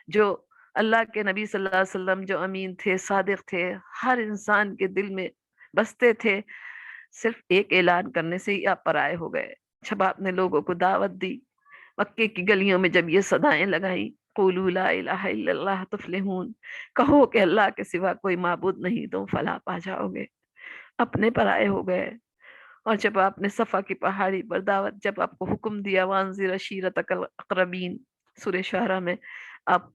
جو اللہ کے نبی صلی اللہ علیہ وسلم جو امین تھے، صادق تھے، ہر انسان کے دل میں بستے تھے، صرف ایک اعلان کرنے سے ہی آپ پرائے ہو گئے۔ جب آپ نے لوگوں کو دعوت دی، مکے کی گلیوں میں جب یہ صدائیں لگائیں، قولوا لا الہ الا اللہ تفلحون، کہو کہ اللہ کے سوا کوئی معبود نہیں، تم فلاح پا جاؤ گے، اپنے پرائے ہو گئے۔ اور جب آپ نے صفا کی پہاڑی پر دعوت، جب آپ کو حکم دیا وانذر عشیرتک الاقربین، سورہ شعراء میں آپ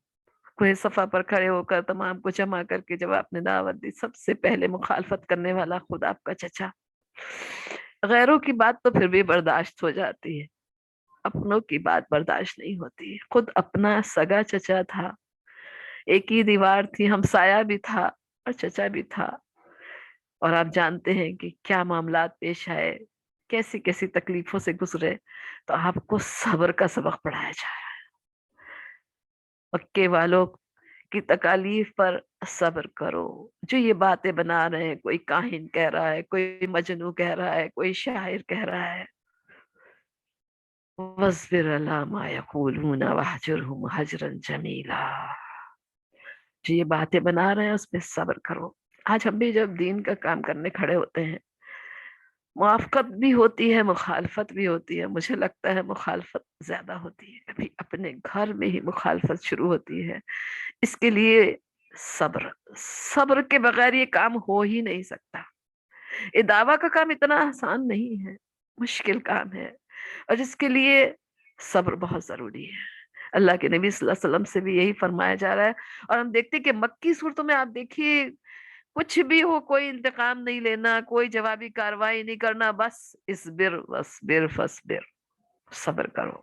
کوئی صفا پر کھڑے ہو کر تمام کو جمع کر کے جب آپ نے دعوت دی، سب سے پہلے مخالفت کرنے والا خود آپ کا چچا۔ غیروں کی بات تو پھر بھی برداشت ہو جاتی ہے، اپنوں کی بات برداشت نہیں ہوتی۔ خود اپنا سگا چچا تھا، ایک ہی دیوار تھی، ہمسایہ بھی تھا اور چچا بھی تھا، اور آپ جانتے ہیں کہ کیا معاملات پیش آئے، کیسی کیسی تکلیفوں سے گزرے، تو آپ کو صبر کا سبق پڑھایا جائے۔ مکے والوں کی تکالیف پر صبر کرو۔ جو یہ باتیں بنا رہے ہیں، کوئی کاہن کہہ رہا ہے، کوئی مجنو کہہ رہا ہے، کوئی شاعر کہہ رہا ہے، وَاصْبِرْ عَلَىٰ مَا يَقُولُونَ وَاهْجُرْهُمْ هَجْرًا جَمِيلًا۔ جو یہ باتیں بنا رہے ہیں اس پہ صبر کرو۔ آج ہم بھی جب دین کا کام کرنے کھڑے ہوتے ہیں، موافقت بھی ہوتی ہے، مخالفت بھی ہوتی ہے۔ مجھے لگتا ہے مخالفت زیادہ ہوتی ہے، کبھی اپنے گھر میں ہی مخالفت شروع ہوتی ہے۔ اس کے لیے صبر، صبر کے بغیر یہ کام ہو ہی نہیں سکتا۔ یہ دعویٰ کا کام اتنا آسان نہیں ہے، مشکل کام ہے، اور جس کے لیے صبر بہت ضروری ہے۔ اللہ کے نبی صلی اللہ علیہ وسلم سے بھی یہی فرمایا جا رہا ہے، اور ہم دیکھتے ہیں کہ مکی صورتوں میں آپ دیکھیے کچھ بھی ہو، کوئی انتقام نہیں لینا، کوئی جوابی کاروائی نہیں کرنا، بس اصبر وصبر فصبر، صبر کرو،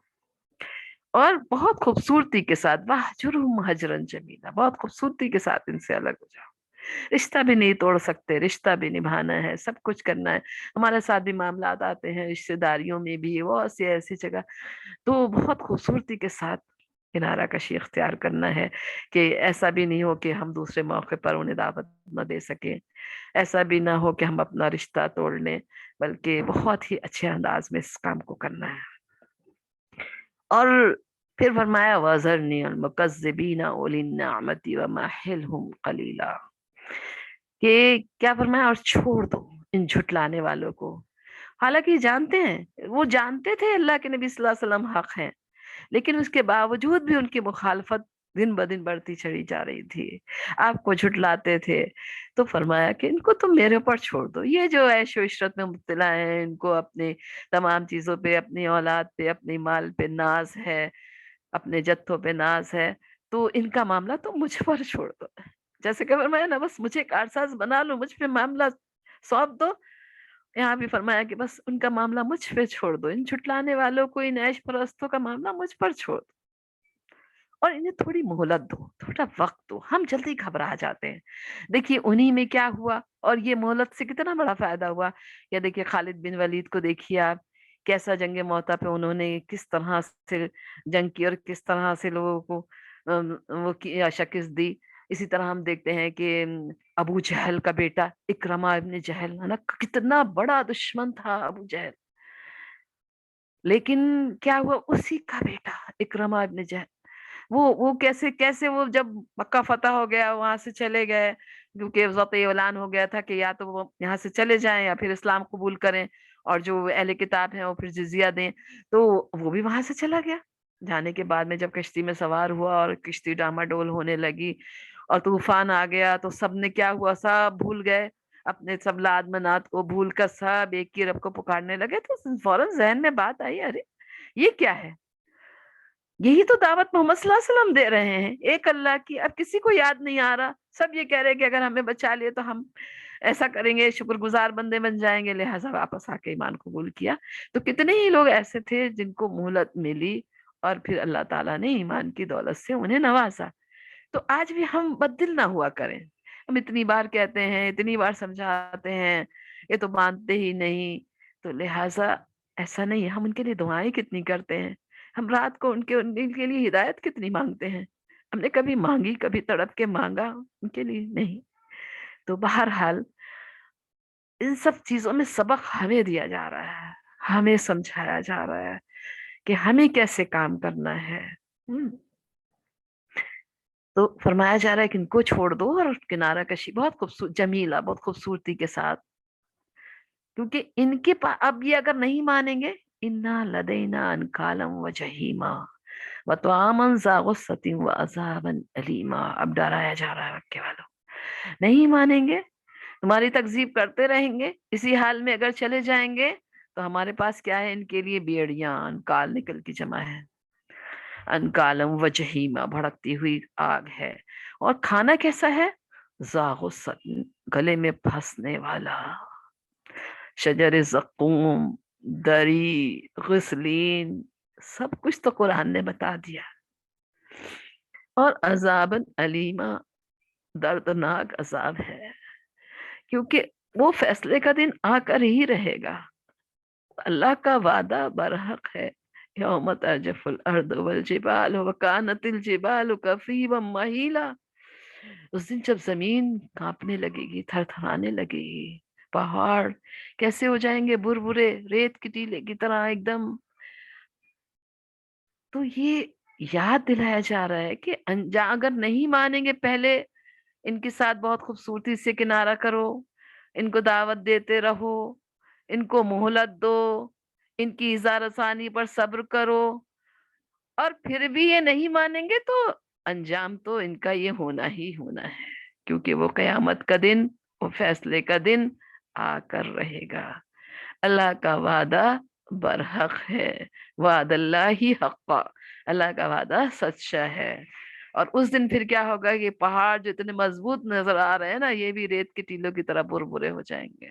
اور بہت خوبصورتی کے ساتھ واہجرہم ہجرا جمیلا، بہت خوبصورتی کے ساتھ ان سے الگ ہو جاؤ۔ رشتہ بھی نہیں توڑ سکتے، رشتہ بھی نبھانا ہے، سب کچھ کرنا ہے۔ ہمارے ساتھ بھی معاملات آتے ہیں رشتہ داریوں میں بھی، وہ ایسی جگہ، تو بہت خوبصورتی کے ساتھ کنارہ کشی اختیار کرنا ہے، کہ ایسا بھی نہیں ہو کہ ہم دوسرے موقع پر انہیں دعوت نہ دے سکیں، ایسا بھی نہ ہو کہ ہم اپنا رشتہ توڑ لیں، بلکہ بہت ہی اچھے انداز میں اس کام کو کرنا ہے۔ اور پھر فرمایا وَذَرْنِي الْمُكَذِّبِينَ أُولِي النَّعْمَةِ وَمَهِّلْهُمْ قَلِيلًا، کہ کیا فرمایا، اور چھوڑ دو ان جھٹلانے والوں کو۔ حالانکہ جانتے ہیں، وہ جانتے تھے اللہ کے نبی صلی اللہ علیہ وسلم حق ہیں، لیکن اس کے باوجود بھی ان کی مخالفت دن بدن بڑھتی چلی جا رہی تھی، آپ کو جھٹلاتے تھے۔ تو فرمایا کہ ان کو تم میرے اوپر چھوڑ دو، یہ جو عیش و عشرت میں مبتلا ہیں، ان کو اپنے تمام چیزوں پہ، اپنی اولاد پہ، اپنی مال پہ ناز ہے، اپنے جتھوں پہ ناز ہے، تو ان کا معاملہ تم مجھ پر چھوڑ دو۔ جیسے کہ فرمایا نا، بس مجھے کارساز بنا لو، مجھ پہ معاملہ سونپ دو۔ یہاں بھی فرمایا کہ بس ان کا معاملہ مجھ پہ چھوڑ دو، ان جھٹلانے والوں کو، ان عیش پرستوں کا معاملہ مجھ پر چھوڑ دو، اور انہیں تھوڑی مہلت دو، تھوڑا وقت دو۔ ہم جلدی گھبرا جاتے ہیں۔ دیکھیے انہی میں کیا ہوا، اور یہ مہلت سے کتنا بڑا فائدہ ہوا۔ یا دیکھیے خالد بن ولید کو دیکھیے آپ، کیسا جنگ موتا پہ انہوں نے کس طرح سے جنگ کی، اور کس طرح سے لوگوں کو وہ شکست دی۔ اسی طرح ہم دیکھتے ہیں کہ ابو جہل کا بیٹا اکرمہ ابن جہل ہے نا، کتنا بڑا دشمن تھا ابو جہل، لیکن کیا ہوا، اسی کا بیٹا اکرمہ ابن جہل، وہ کیسے کیسے، وہ جب مکہ فتح ہو گیا وہاں سے چلے گئے، کیونکہ ضبط اعلان ہو گیا تھا کہ یا تو وہ یہاں سے چلے جائیں یا پھر اسلام قبول کریں، اور جو اہل کتاب ہیں وہ پھر جزیہ دیں، تو وہ بھی وہاں سے چلا گیا۔ جانے کے بعد میں جب کشتی میں سوار ہوا اور کشتی ڈاماڈول ہونے لگی اور طوفان آ گیا، تو سب نے کیا ہوا، سب بھول گئے اپنے سب لاد منات کو، بھول کر سب ایک ہی رب کو پکارنے لگے۔ تو فوراً ذہن میں بات آئی، ارے یہ کیا ہے، یہی تو دعوت محمد صلی اللہ علیہ وسلم دے رہے ہیں، ایک اللہ کی۔ اب کسی کو یاد نہیں آ رہا، سب یہ کہہ رہے کہ اگر ہمیں بچا لیے تو ہم ایسا کریں گے، شکر گزار بندے بن جائیں گے، لہٰذا واپس آ کے ایمان قبول کیا۔ تو کتنے ہی لوگ ایسے تھے جن کو مہلت ملی، اور پھر اللہ تعالیٰ نے ایمان کی دولت سے انہیں نوازا۔ تو آج بھی ہم بددل نہ ہوا کریں۔ ہم اتنی بار کہتے ہیں، اتنی بار سمجھاتے ہیں، یہ تو مانتے ہی نہیں، تو لہٰذا ایسا نہیں ہے۔ ہم ان کے لیے دعائیں کتنی کرتے ہیں، ہم رات کو ان کے لیے ہدایت کتنی مانگتے ہیں۔ ہم نے کبھی مانگی، کبھی تڑپ کے مانگا ان کے لیے؟ نہیں۔ تو بہرحال ان سب چیزوں میں سبق ہمیں دیا جا رہا ہے، ہمیں سمجھایا جا رہا ہے کہ ہمیں کیسے کام کرنا ہے۔ تو فرمایا جا رہا ہے کہ ان کو چھوڑ دو، اور کنارہ کشی بہت خوبصورت جمیلہ، بہت خوبصورتی کے ساتھ، کیونکہ ان کے پاس اب یہ اگر نہیں مانیں گے، انا لدینا انکالم و جہیما وطعاما ذا غصۃ وعذابا الیما۔ اب ڈرایا جا رہا ہے مکے والوں، نہیں مانیں گے، تمہاری تکذیب کرتے رہیں گے، اسی حال میں اگر چلے جائیں گے، تو ہمارے پاس کیا ہے ان کے لیے، بیڑیاں، انکال نکل کی جمع ہے، انکالم و جہیمہ، بھڑکتی ہوئی آگ ہے، اور کھانا کیسا ہے؟ زاغسن، گلے میں پھنسنے والا، شجر زقوم، دری، غسلین، سب کچھ تو قرآن نے بتا دیا، اور عذابن علیمہ، دردناک عذاب ہے، کیونکہ وہ فیصلے کا دن آ کر ہی رہے گا، اللہ کا وعدہ برحق ہے، یوم ترجف الارض والجبال وکانت الجبال کثیبا مہیلا، اس دن جب زمین کانپنے لگے گی، تھر تھرانے لگے گی، پہاڑ کیسے ہو جائیں گے بربرے، ریت کی ٹیلے کی طرح ایک دم. تو یہ یاد دلایا جا رہا ہے کہ اگر نہیں مانیں گے، پہلے ان کے ساتھ بہت خوبصورتی سے کنارہ کرو، ان کو دعوت دیتے رہو، ان کو مہلت دو، ان کی اظہار ثانی پر صبر کرو، اور پھر بھی یہ نہیں مانیں گے تو انجام تو ان کا یہ ہونا ہی ہونا ہے، کیونکہ وہ قیامت کا دن، وہ فیصلے کا دن آ کر رہے گا. اللہ کا وعدہ برحق ہے، وعد اللہ ہی حقا، اللہ کا وعدہ سچا ہے. اور اس دن پھر کیا ہوگا کہ پہاڑ جو اتنے مضبوط نظر آ رہے ہیں نا، یہ بھی ریت کے ٹیلوں کی طرح بربرے ہو جائیں گے.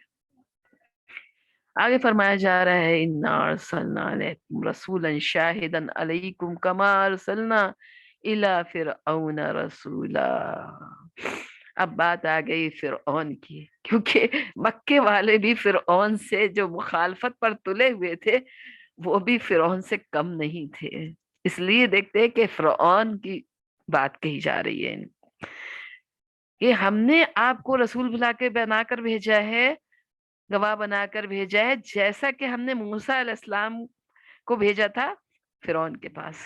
آگے فرمایا جا رہا ہے اِنَّا أَرْسَلْنَا عَلَيْكُمْ رَسُولًا شَاهِدًا عَلَيْكُمْ كَمَا أَرْسَلْنَا إِلَى فِرْعَوْنَ رَسُولًا. اب بات آ گئی فرعون کی، کیونکہ مکے والے بھی فرعون سے جو مخالفت پر تلے ہوئے تھے، وہ بھی فرعون سے کم نہیں تھے. اس لیے دیکھتے ہیں کہ فرعون کی بات کہی جا رہی ہے کہ ہم نے آپ کو رسول بلا کے بنا کر بھیجا ہے، گواہ بنا کر بھیجا ہے، جیسا کہ ہم نے موسیٰ علیہ السلام کو بھیجا تھا فرعون کے پاس.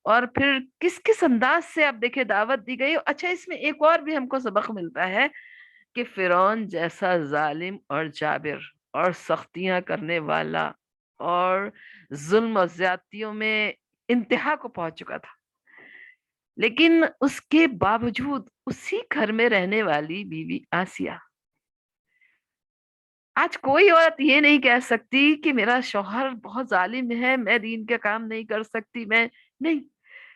اور پھر کس کس انداز سے آپ دیکھیں دعوت دی گئی. اچھا، اس میں ایک اور بھی ہم کو سبق ملتا ہے کہ فرعون جیسا ظالم اور جابر اور سختیاں کرنے والا اور ظلم و زیادتیوں میں انتہا کو پہنچ چکا تھا، لیکن اس کے باوجود اسی گھر میں رہنے والی بیوی آسیہ، آج کوئی عورت یہ نہیں کہہ سکتی کہ میرا شوہر بہت ظالم ہے، میں دین کا کام نہیں کر سکتی، میں نہیں.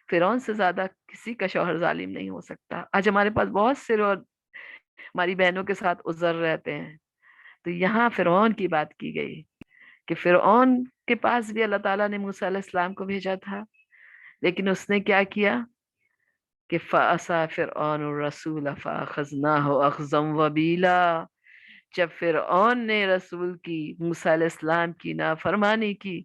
فرعون سے زیادہ کسی کا شوہر ظالم نہیں ہو سکتا. آج ہمارے پاس بہت سے لوگ ہماری بہنوں کے ساتھ عذر رہتے ہیں، تو یہاں فرعون کی بات کی گئی کہ فرعون کے پاس بھی اللہ تعالیٰ نے موسیٰ علیہ السلام کو بھیجا تھا، لیکن اس نے کیا کیا کہ فَعَصَىٰ فِرْعَوْنُ الرَّسُولَ فَأَخَذْنَاهُ أَخْذًا وَبِيلًا. جب فرعون نے رسول کی، موسیٰ علیہ السلام کی نافرمانی کی،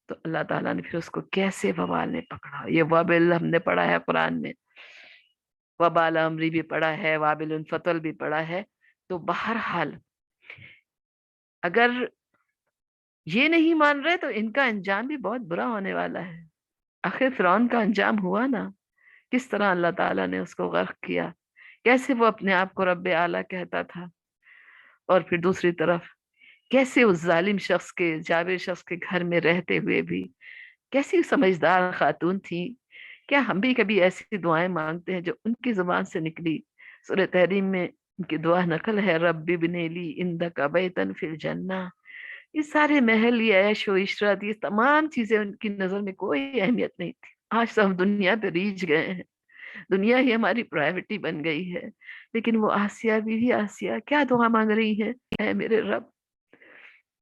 تو اللہ تعالیٰ نے پھر اس کو کیسے وبال نے پکڑا. یہ وابل ہم نے پڑھا ہے قرآن میں، وبال امری بھی پڑھا ہے، وابل الفتل بھی پڑھا ہے. تو بہرحال اگر یہ نہیں مان رہے تو ان کا انجام بھی بہت برا ہونے والا ہے. آخر فرعون کا انجام ہوا نا، کس طرح اللہ تعالیٰ نے اس کو غرق کیا، کیسے وہ اپنے آپ کو رب اعلیٰ کہتا تھا، اور پھر دوسری طرف کیسے اس ظالم شخص کے، جابر شخص کے گھر میں رہتے ہوئے بھی کیسی سمجھدار خاتون تھی. کیا ہم بھی کبھی ایسی دعائیں مانگتے ہیں جو ان کی زبان سے نکلی؟ سورہ تحریم میں ان کی دعا نقل ہے، رب ابن لی عندک بیتا فی الجنہ. یہ سارے محل، یہ عیش و عشرت، یہ تمام چیزیں ان کی نظر میں کوئی اہمیت نہیں تھی. آج تو ہم دنیا پہ ریچھ گئے ہیں، دنیا ہی ہماری پرائیورٹی بن گئی ہے. لیکن وہ آسیہ بھی آسیہ کیا دعا مانگ رہی ہے، اے میرے رب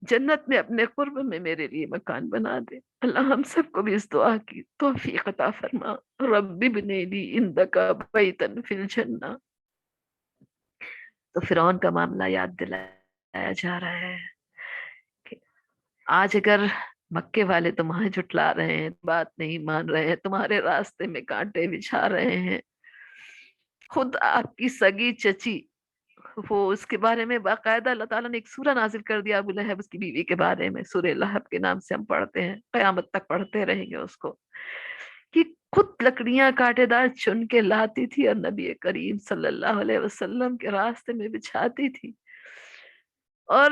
جنت میں اپنے قرب میں میرے لیے مکان بنا دے. اللہ ہم سب کو بھی اس دعا کی توفیق عطا فرما، رب ابن لی عندک بیتا فی الجنہ. تو فرعون کا معاملہ یاد دلایا جا رہا ہے کہ آج اگر مکے والے تمہیں جھٹلا رہے ہیں، بات نہیں مان رہے ہیں، تمہارے راستے میں کانٹے بچھا رہے ہیں، خود آپ کی سگی چچی، وہ اس کے بارے میں باقاعدہ اللہ تعالیٰ نے ایک سورہ نازل کر دیا ابو لہب، اس کی بیوی کے بارے میں، سورہ لہب کے نام سے ہم پڑھتے ہیں، قیامت تک پڑھتے رہیں گے اس کو، کہ خود لکڑیاں کانٹے دار چن کے لاتی تھی اور نبی کریم صلی اللہ علیہ وسلم کے راستے میں بچھاتی تھی، اور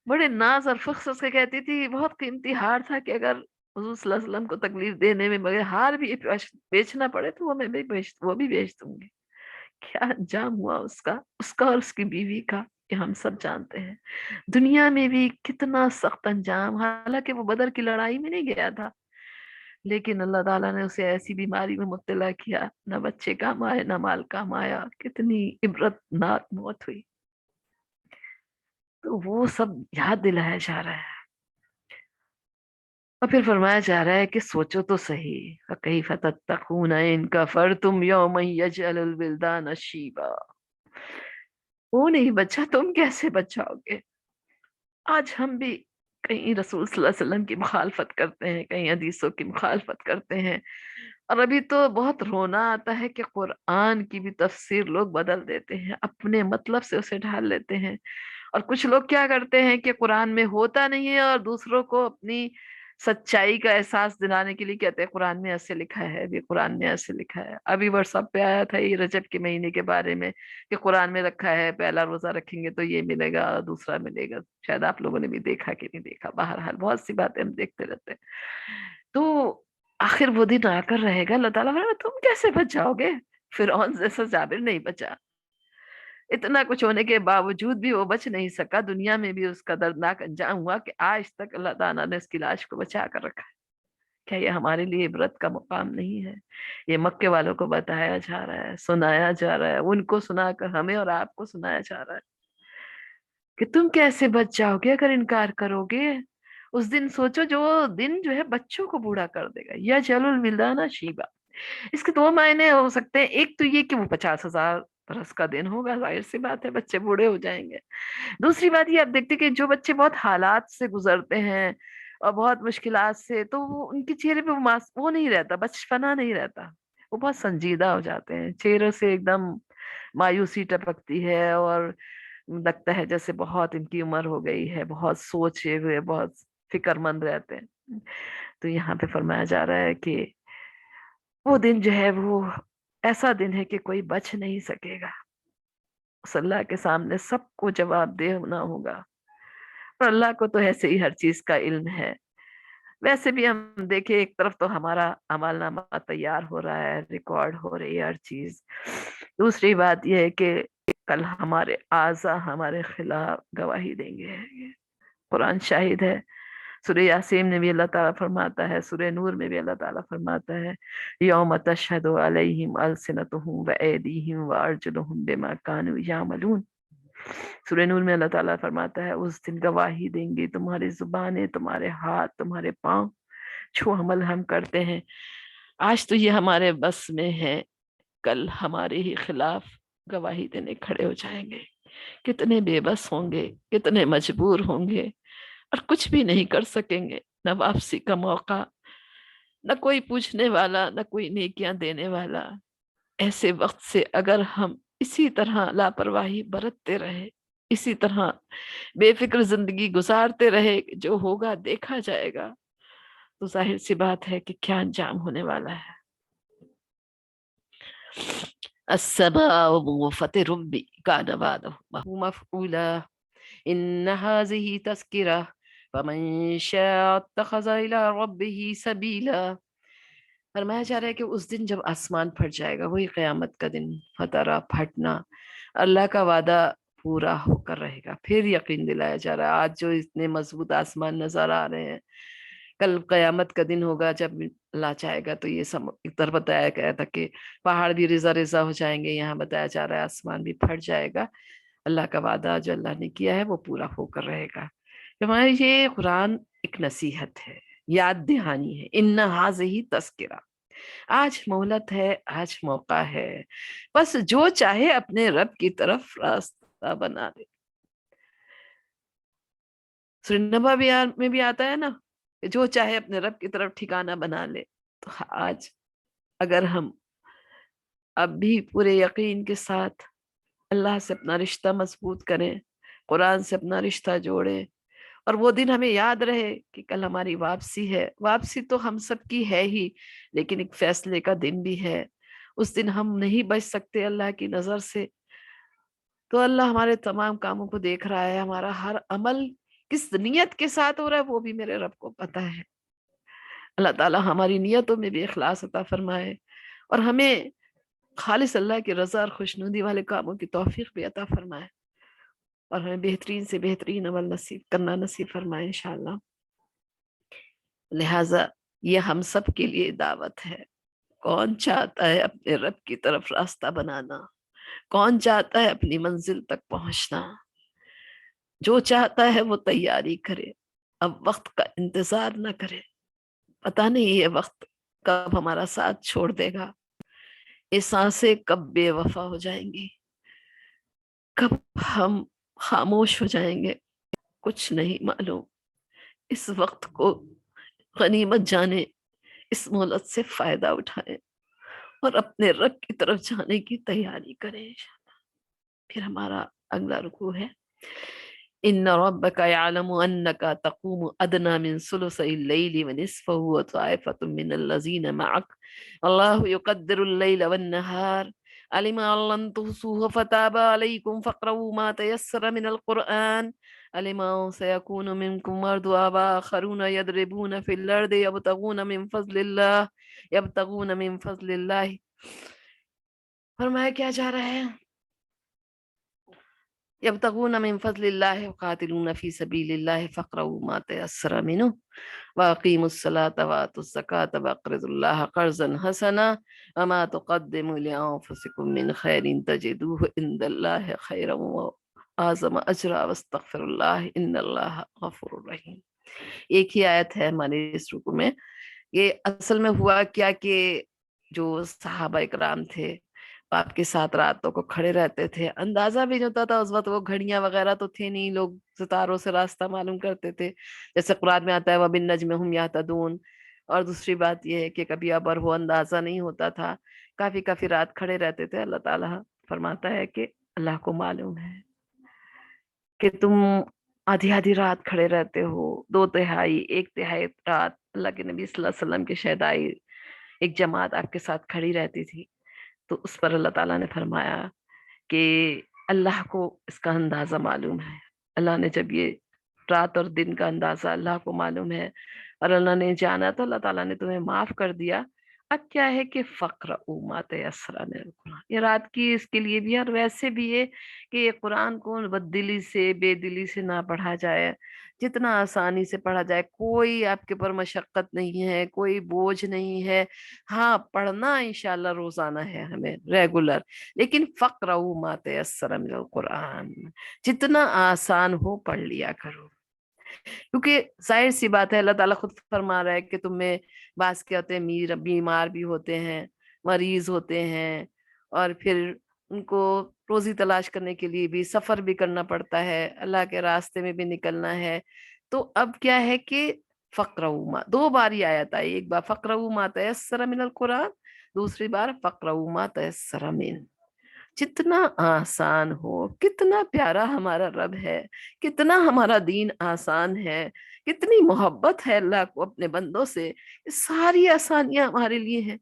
بڑے ناز اور فخر سے کہتی تھی بہت قیمتی ہار تھا کہ اگر حضور صلی اللہ علیہ وسلم کو تکلیف دینے میں مگر ہار بھی بیچنا پڑے تو وہ بھی بیچ دوں گی. کیا انجام ہوا اس کا اور اس کی بیوی کا، یہ ہم سب جانتے ہیں. دنیا میں بھی کتنا سخت انجام، حالانکہ وہ بدر کی لڑائی میں نہیں گیا تھا، لیکن اللہ تعالیٰ نے اسے ایسی بیماری میں مبتلا کیا، نہ بچے کام آئے نہ مال کام آیا، کتنی عبرتناک موت ہوئی۔ تو وہ سب یاد دلایا جا رہا ہے، اور پھر فرمایا جا رہا ہے کہ سوچو تو صحیح، فَكَيْفَ تَتَّقُونَ إِن كَفَرْتُمْ يَوْمًا يَجْعَلُ الْوِلْدَانَ شِيبًا۔ وہ نہیں بچا، تم کیسے بچاؤ گے؟ آج ہم بھی کہیں رسول صلی اللہ علیہ وسلم کی مخالفت کرتے ہیں، کہیں حدیثوں کی مخالفت کرتے ہیں، اور ابھی تو بہت رونا آتا ہے کہ قرآن کی بھی تفسیر لوگ بدل دیتے ہیں، اپنے مطلب سے اسے ڈھال لیتے ہیں۔ اور کچھ لوگ کیا کرتے ہیں کہ قرآن میں ہوتا نہیں ہے اور دوسروں کو اپنی سچائی کا احساس دلانے کے لیے کہتے ہیں قرآن میں ایسے لکھا ہے، ابھی قرآن میں ایسے لکھا ہے۔ ابھی واٹس ایپ پہ آیا تھا یہ رجب کے مہینے کے بارے میں کہ قرآن میں رکھا ہے پہلا روزہ رکھیں گے تو یہ ملے گا، دوسرا ملے گا۔ شاید آپ لوگوں نے بھی دیکھا کہ نہیں دیکھا، بہرحال بہت سی باتیں ہم دیکھتے رہتے ہیں۔ تو آخر وہ دن آ کر رہے گا، اللہ تعالیٰ فرمائے تم کیسے بچ جاؤ گے؟ فرعون جیسا جابر نہیں بچا، اتنا کچھ ہونے کے باوجود بھی وہ بچ نہیں سکا، دنیا میں بھی اس کا دردناک انجام ہوا کہ آج تک اللہ تعالیٰ نے اس کی لاش کو بچا کر رکھا ہے۔ کیا یہ ہمارے لیے عبرت کا مقام نہیں ہے؟ یہ مکے والوں کو بتایا جا رہا ہے، سنایا جا رہا ہے، ان کو سنا کر ہمیں اور آپ کو سنایا جا رہا ہے کہ تم کیسے بچ جاؤ گے اگر انکار کرو گے۔ اس دن سوچو جو دن جو ہے بچوں کو بوڑھا کر دے گا، یا چلو الولدان شیبا۔ اس کے دو معنی ہو سکتے ہیں، ایک تو یہ کہ وہ 50,000 برس کا دن ہوگا، ظاہر سی بات ہے بچے بوڑھے ہو جائیں گے۔ دوسری بات یہ آپ دیکھتے کہ جو بچے بہت حالات سے گزرتے ہیں اور بہت مشکلات سے، تو وہ ان کے چہرے پہ وہ نہیں رہتا، بچپنا نہیں رہتا، وہ بہت سنجیدہ ہو جاتے ہیں، چہرے سے ایک دم مایوسی ٹپکتی ہے، اور لگتا ہے جیسے بہت ان کی عمر ہو گئی ہے، بہت سوچے ہوئے، بہت فکر مند رہتے ہیں۔ تو یہاں پہ فرمایا جا رہا ہے کہ وہ دن جو ہے وہ ایسا دن ہے کہ کوئی بچ نہیں سکے گا، اس اللہ کے سامنے سب کو جواب دہ ہونا ہوگا، اور اللہ کو تو ایسے ہی ہر چیز کا علم ہے۔ ویسے بھی ہم دیکھیں ایک طرف تو ہمارا عمل نامہ تیار ہو رہا ہے، ریکارڈ ہو رہی ہے ہر چیز، دوسری بات یہ ہے کہ کل ہمارے اعضا ہمارے خلاف گواہی دیں گے، قرآن شاہد ہے۔ سورہ یاسین میں بھی اللہ تعالیٰ فرماتا ہے، سورہ نور میں بھی اللہ تعالیٰ فرماتا ہے یوم تشہد علیہم السنتہم وایدیہم وارجلہم بما کانوا یعملون۔ سورہ نور میں اللہ تعالیٰ فرماتا ہے اس دن گواہی دیں گی تمہاری زبانیں، تمہارے ہاتھ، تمہارے پاؤں، جو عمل ہم کرتے ہیں۔ آج تو یہ ہمارے بس میں ہے، کل ہمارے ہی خلاف گواہی دینے کھڑے ہو جائیں گے۔ کتنے بے بس ہوں گے، کتنے مجبور ہوں گے، اور کچھ بھی نہیں کر سکیں گے، نہ واپسی کا موقع، نہ کوئی پوچھنے والا، نہ کوئی نیکیاں دینے والا۔ ایسے وقت سے اگر ہم اسی طرح لاپرواہی برتتے رہے، اسی طرح بے فکر زندگی گزارتے رہے، جو ہوگا دیکھا جائے گا، تو ظاہر سی بات ہے کہ کیا انجام ہونے والا ہے۔ السماء وانفطر ربي كان وعده مفعولا إن هذه تذكرة فمن شاء اتخذ إلى ربه سبيلا۔ فرمایا جا رہا ہے کہ اس دن جب آسمان پھٹ جائے گا، وہی قیامت کا دن، فترہ پھٹنا، اللہ کا وعدہ پورا ہو کر رہے گا۔ پھر یقین دلایا جا رہا ہے، آج جو اتنے مضبوط آسمان نظر آ رہے ہیں، کل قیامت کا دن ہوگا جب اللہ چاہے گا تو یہ سب ادھر بتایا گیا تھا کہ پہاڑ بھی رزا رزا ہو جائیں گے، یہاں بتایا جا رہا ہے آسمان بھی پھٹ جائے گا، اللہ کا وعدہ جو اللہ نے کیا ہے وہ پورا ہو کر رہے گا۔ ہمارے یہ قرآن ایک نصیحت ہے، یاد دہانی ہے، ان ہذہ تذکرہ، آج مہلت ہے، آج موقع ہے، بس جو چاہے اپنے رب کی طرف راستہ بنا دے۔ سورہ نبا میں بھی آتا ہے نا، جو چاہے اپنے رب کی طرف ٹھکانہ بنا لے۔ تو آج اگر ہم اب بھی پورے یقین کے ساتھ اللہ سے اپنا رشتہ مضبوط کریں، قرآن سے اپنا رشتہ جوڑیں، اور وہ دن ہمیں یاد رہے کہ کل ہماری واپسی ہے، واپسی تو ہم سب کی ہے ہی، لیکن ایک فیصلے کا دن بھی ہے، اس دن ہم نہیں بچ سکتے اللہ کی نظر سے۔ تو اللہ ہمارے تمام کاموں کو دیکھ رہا ہے، ہمارا ہر عمل کس نیت کے ساتھ ہو رہا ہے وہ بھی میرے رب کو پتہ ہے۔ اللہ تعالیٰ ہماری نیتوں میں بھی اخلاص عطا فرمائے، اور ہمیں خالص اللہ کی رضا اور خوشنودی والے کاموں کی توفیق بھی عطا فرمائے، اور ہمیں بہترین سے بہترین عمل نصیب کرنا نصیب فرمائے انشاءاللہ۔ لہٰذا یہ ہم سب کے لیے دعوت ہے۔ کون چاہتا ہے اپنے رب کی طرف راستہ بنانا؟ کون چاہتا ہے اپنی منزل تک پہنچنا؟ جو چاہتا ہے وہ تیاری کرے، اب وقت کا انتظار نہ کرے۔ پتہ نہیں یہ وقت کب ہمارا ساتھ چھوڑ دے گا، یہ سانسیں کب بے وفا ہو جائیں گی، کب ہم خاموش ہو جائیں گے، کچھ نہیں معلوم۔ اس وقت کو غنیمت جانے، اس مہلت سے فائدہ اٹھائیں اور اپنے رب کی طرف جانے کی تیاری کریں۔ پھر ہمارا اگلا رکوع ہے، ان ربک یعلم انک تقوم ادنی من ثلثی اللیل ونصفہ وطائفۃ من الذین معک اللہ یقدر اللیل والنہار علم ان لن تحصوه فتاب علیکم فاقرؤوا ما تیسر من القرآن علم ان سیکون منکم مرضى وآخرون یضربون فی الارض یبتغون من فضل اللہ۔ فرمایا کیا جا رہا ہے؟ یبتغون من فضل اللہ وقاتلون فی سبیل اللہ فاقرؤوا ما تیسر منہ واقیموا الصلاة وآتوا الزکاة واقرضوا اللہ قرضا حسنا وما تقدموا لانفسکم من خیر تجدوه عند اللہ خیرا واعظم اجرا واستغفر اللہ ان اللہ غفور رحیم۔ ایک ہی آیت ہے ہمارے اس رکوع میں۔ یہ اصل میں ہوا کیا کہ جو صحابہ اکرام تھے آپ کے ساتھ راتوں کو کھڑے رہتے تھے، اندازہ بھی نہیں ہوتا تھا اس وقت، وہ گھڑیاں وغیرہ تو تھے نہیں، لوگ ستاروں سے راستہ معلوم کرتے تھے، جیسے قرآن میں آتا ہے وَبِالنَّجْمِ هُمْ يَهْتَدُونَ۔ اور دوسری بات یہ ہے کہ کبھی ابر ہو اندازہ نہیں ہوتا تھا، کافی کافی رات کھڑے رہتے تھے۔ اللہ تعالیٰ فرماتا ہے کہ اللہ کو معلوم ہے کہ تم آدھی آدھی رات کھڑے رہتے ہو، دو تہائی ایک تہائی رات اللہ کے نبی صلی اللہ علیہ وسلم کی شہدائی ایک جماعت آپ کے ساتھ کھڑی رہتی تھی، تو اس پر اللہ تعالیٰ نے فرمایا کہ اللہ کو اس کا اندازہ معلوم ہے۔ اللہ نے جب یہ رات اور دن کا اندازہ اللہ کو معلوم ہے اور اللہ نے جانا تو اللہ تعالیٰ نے تمہیں معاف کر دیا۔ اب کیا ہے کہ فقرؤا ما تیسر من القرآن، یہ رات کی اس کے لیے بھی ہے، اور ویسے بھی ہے کہ یہ قرآن کو بددلی سے بے دلی سے نہ پڑھا جائے، جتنا آسانی سے پڑھا جائے، کوئی آپ کے اوپر مشقت نہیں ہے، کوئی بوجھ نہیں ہے۔ ہاں پڑھنا انشاءاللہ روزانہ ہے ہمیں ریگولر، لیکن فقرؤا ما تیسر من القرآن، جتنا آسان ہو پڑھ لیا کرو، کیونکہ ظاہر سی بات ہے اللہ تعالیٰ خود فرما رہا ہے کہ تم میں بعض کیا ہوتے ہیں بیمار بھی ہوتے ہیں، مریض ہوتے ہیں، اور پھر ان کو روزی تلاش کرنے کے لیے بھی سفر بھی کرنا پڑتا ہے، اللہ کے راستے میں بھی نکلنا ہے۔ تو اب کیا ہے کہ فقرؤا ما، دو بار یہ آیت آئی، ایک بار فقرؤا ما تیسر من القرآن، دوسری بار فقرؤا ما تیسر من۔ جتنا آسان ہو، کتنا پیارا ہمارا رب ہے، کتنا ہمارا دین آسان ہے، کتنی محبت ہے اللہ کو اپنے بندوں سے، یہ ساری آسانیاں ہمارے لیے ہیں۔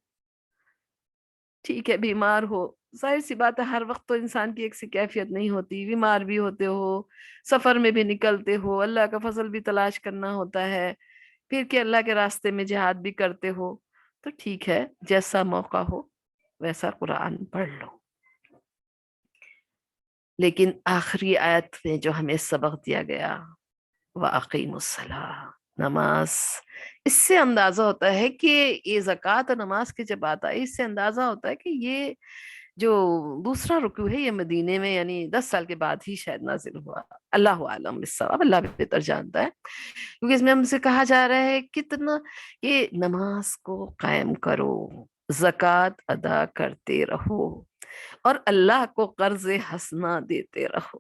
ٹھیک ہے بیمار ہو، ظاہر سی بات ہے ہر وقت تو انسان کی ایک سی کیفیت نہیں ہوتی، بیمار بھی ہوتے ہو، سفر میں بھی نکلتے ہو، اللہ کا فضل بھی تلاش کرنا ہوتا ہے، پھر کہ اللہ کے راستے میں جہاد بھی کرتے ہو، تو ٹھیک ہے جیسا موقع ہو ویسا قرآن پڑھ لو۔ لیکن آخری آیت میں جو ہمیں سبق دیا گیا، وَأَقِیمُوا الصَّلَاةَ، نماز، اس سے اندازہ ہوتا ہے کہ یہ زکوٰۃ اور نماز کی جب بات آئی، اس سے اندازہ ہوتا ہے کہ یہ جو دوسرا رکوع ہے یہ مدینے میں یعنی 10 سال کے بعد ہی شاید نازل ہوا، اللہ عالم بالصواب، اللہ بہتر جانتا ہے، کیونکہ اس میں ہم سے کہا جا رہا ہے کتنا کہ نماز کو قائم کرو، زکوٰۃ ادا کرتے رہو، اور اللہ کو قرض حسنہ دیتے رہو۔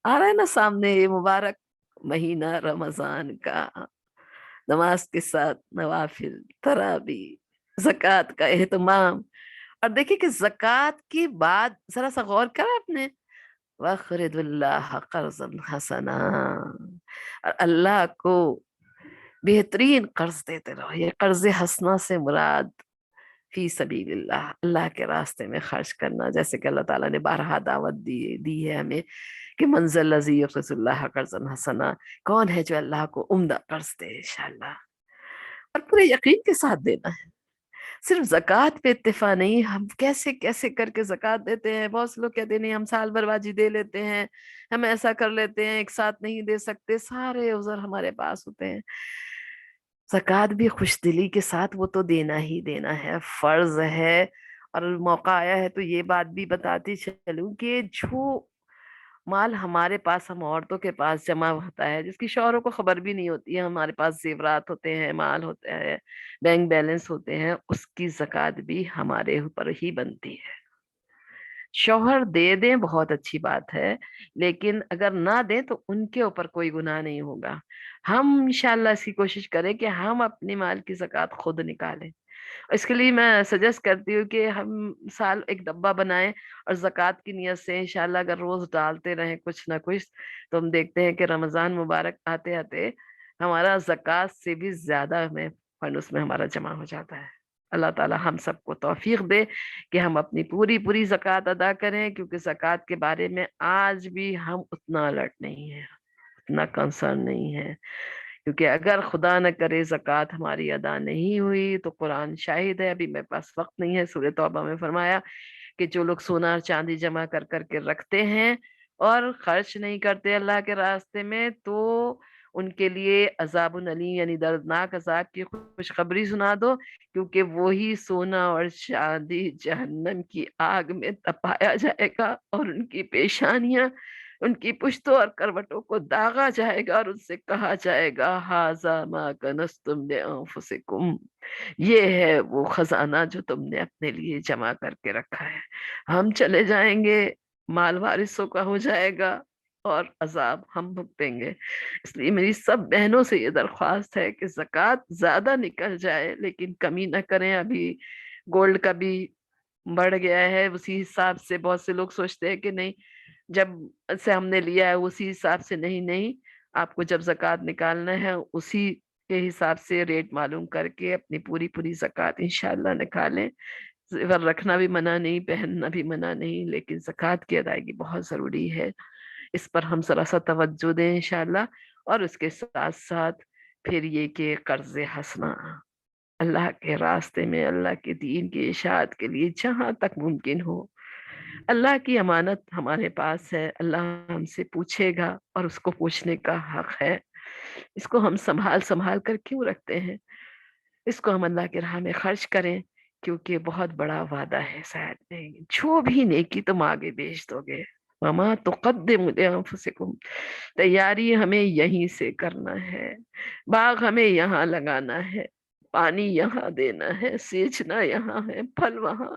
آ رہا ہے نا سامنے یہ مبارک مہینہ رمضان کا، نماز کے ساتھ نوافل، تراوی، زکوٰۃ کا اہتمام، اور دیکھیں کہ زکوٰۃ کے بعد ذرا سا غور کرا آپ نے، وَأَقْرِضُوا اللَّهَ قَرْضًا حَسَنًا، اور اللہ کو بہترین قرض دیتے رہو۔ یہ قرض حسنہ سے مراد فی سبیل اللہ، اللہ کے راستے میں خرچ کرنا، جیسے کہ اللہ تعالیٰ نے بارہا دعوت دی ہے ہمیں کہ من ذا الذی یقرض اللہ قرضا حسنا، کون ہے جو اللہ کو عمدہ قرض دے انشاءاللہ، اور پورے یقین کے ساتھ دینا ہے، صرف زکوٰۃ پہ اتفاق نہیں، ہم کیسے کیسے کر کے زکوٰۃ دیتے ہیں۔ بہت سے لوگ کہتے ہیں نہیں ہم سال بھر باجی دے لیتے ہیں، ہم ایسا کر لیتے ہیں، ایک ساتھ نہیں دے سکتے، سارے عذر ہمارے پاس ہوتے ہیں۔ زکوٰۃ بھی خوش دلی کے ساتھ وہ تو دینا ہی دینا ہے، فرض ہے۔ اور موقع آیا ہے تو یہ بات بھی بتاتی چلوں کہ جو مال ہمارے پاس، ہم عورتوں کے پاس جمع ہوتا ہے، جس کی شوہروں کو خبر بھی نہیں ہوتی ہے، ہمارے پاس زیورات ہوتے ہیں، مال ہوتا ہے، بینک بیلنس ہوتے ہیں، اس کی زکوٰۃ بھی ہمارے اوپر ہی بنتی ہے۔ شوہر دے دیں بہت اچھی بات ہے، لیکن اگر نہ دیں تو ان کے اوپر کوئی گناہ نہیں ہوگا۔ ہم انشاءاللہ اس کی کوشش کریں کہ ہم اپنی مال کی زکوٰۃ خود نکالیں۔ اس کے لیے میں سجیسٹ کرتی ہوں کہ ہم سال ایک ڈبہ بنائیں اور زکوٰۃ کی نیت سے انشاءاللہ اگر روز ڈالتے رہیں کچھ نہ کچھ، تو ہم دیکھتے ہیں کہ رمضان مبارک آتے آتے ہمارا زکوٰۃ سے بھی زیادہ ہمیں فنڈ اس میں ہمارا جمع ہو جاتا ہے۔ اللہ تعالی ہم سب کو توفیق دے کہ ہم اپنی پوری زکوٰۃ ادا کریں، کیونکہ زکوٰۃ کے بارے میں آج بھی ہم اتنا الرٹ نہیں ہیں، اتنا کنسرن نہیں ہے، کیونکہ اگر خدا نہ کرے زکوٰۃ ہماری ادا نہیں ہوئی تو قرآن شاہد ہے، ابھی میرے پاس وقت نہیں ہے، سورہ توبہ میں فرمایا کہ جو لوگ سونا اور چاندی جمع کر کر کے رکھتے ہیں اور خرچ نہیں کرتے اللہ کے راستے میں، تو ان کے لیے عذاب الیم یعنی دردناک عذاب کی خوشخبری سنا دو، کیونکہ وہی سونا اور چاندی جہنم کی آگ میں تپایا جائے گا، اور ان کی پیشانیاں، ان کی پشتوں اور کروٹوں کو داغا جائے گا، اور ان سے کہا جائے گا ھذا ما کنزتم لانفسکم، یہ ہے وہ خزانہ جو تم نے اپنے لیے جمع کر کے رکھا ہے۔ ہم چلے جائیں گے، مال وارثوں کا ہو جائے گا، اور عذاب ہم بھگتیں گے۔ اس لیے میری سب بہنوں سے یہ درخواست ہے کہ زکوٰۃ زیادہ نکل جائے لیکن کمی نہ کریں۔ ابھی گولڈ کا بھی بڑھ گیا ہے، اسی حساب سے بہت سے لوگ سوچتے ہیں کہ نہیں، جب سے ہم نے لیا ہے اسی حساب سے، نہیں، آپ کو جب زکوٰۃ نکالنا ہے اسی کے حساب سے ریٹ معلوم کر کے اپنی پوری زکوٰۃ انشاءاللہ نکالیں۔ زیور رکھنا بھی منع نہیں، پہننا بھی منع نہیں، لیکن زکوٰۃ کی ادائیگی بہت ضروری ہے، اس پر ہم ذرا سا توجہ دیں انشاءاللہ۔ اور اس کے ساتھ ساتھ پھر یہ کہ قرض حسنہ، اللہ کے راستے میں، اللہ کے دین کی اشاعت کے لیے جہاں تک ممکن ہو، اللہ کی امانت ہمارے پاس ہے، اللہ ہم سے پوچھے گا اور اس کو پوچھنے کا حق ہے، اس کو ہم سنبھال کر کیوں رکھتے ہیں؟ اس کو ہم اللہ کے راہ میں خرچ کریں، کیونکہ بہت بڑا وعدہ ہے شاید میں، جو بھی نیکی تم آگے بیچ دو گے، وما تقدم لانفسکم، تیاری ہمیں یہیں سے کرنا ہے، باغ ہمیں یہاں لگانا ہے، پانی یہاں دینا ہے، سینچنا یہاں ہے، پھل وہاں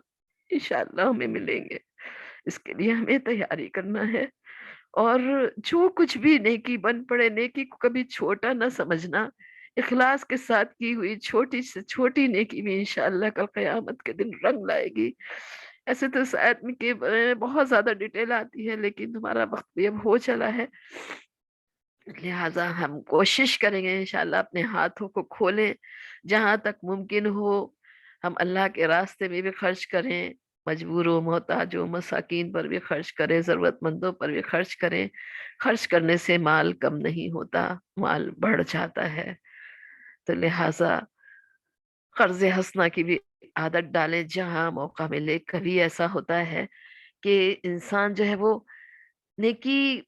انشاءاللہ ہمیں ملیں گے، اس کے لیے ہمیں تیاری کرنا ہے۔ اور جو کچھ بھی نیکی بن پڑے، نیکی کو کبھی چھوٹا نہ سمجھنا، اخلاص کے ساتھ کی ہوئی چھوٹی سے چھوٹی نیکی بھی انشاءاللہ کل قیامت کے دن رنگ لائے گی۔ ایسے تو اس آیت میں کہ بہت زیادہ ڈیٹیل آتی ہے، لیکن ہمارا وقت بھی اب ہو چلا ہے، لہٰذا ہم کوشش کریں گے انشاءاللہ اپنے ہاتھوں کو کھولیں، جہاں تک ممکن ہو ہم اللہ کے راستے میں بھی خرچ کریں، مجبوروں، محتاجوں، مساکین پر بھی خرچ کریں، ضرورت مندوں پر بھی خرچ کریں۔ خرچ کرنے سے مال کم نہیں ہوتا، مال بڑھ جاتا ہے، تو لہٰذا قرض حسنہ کی بھی عادت ڈالیں جہاں موقع ملے۔ کبھی ایسا ہوتا ہے کہ انسان جو ہے وہ نیکی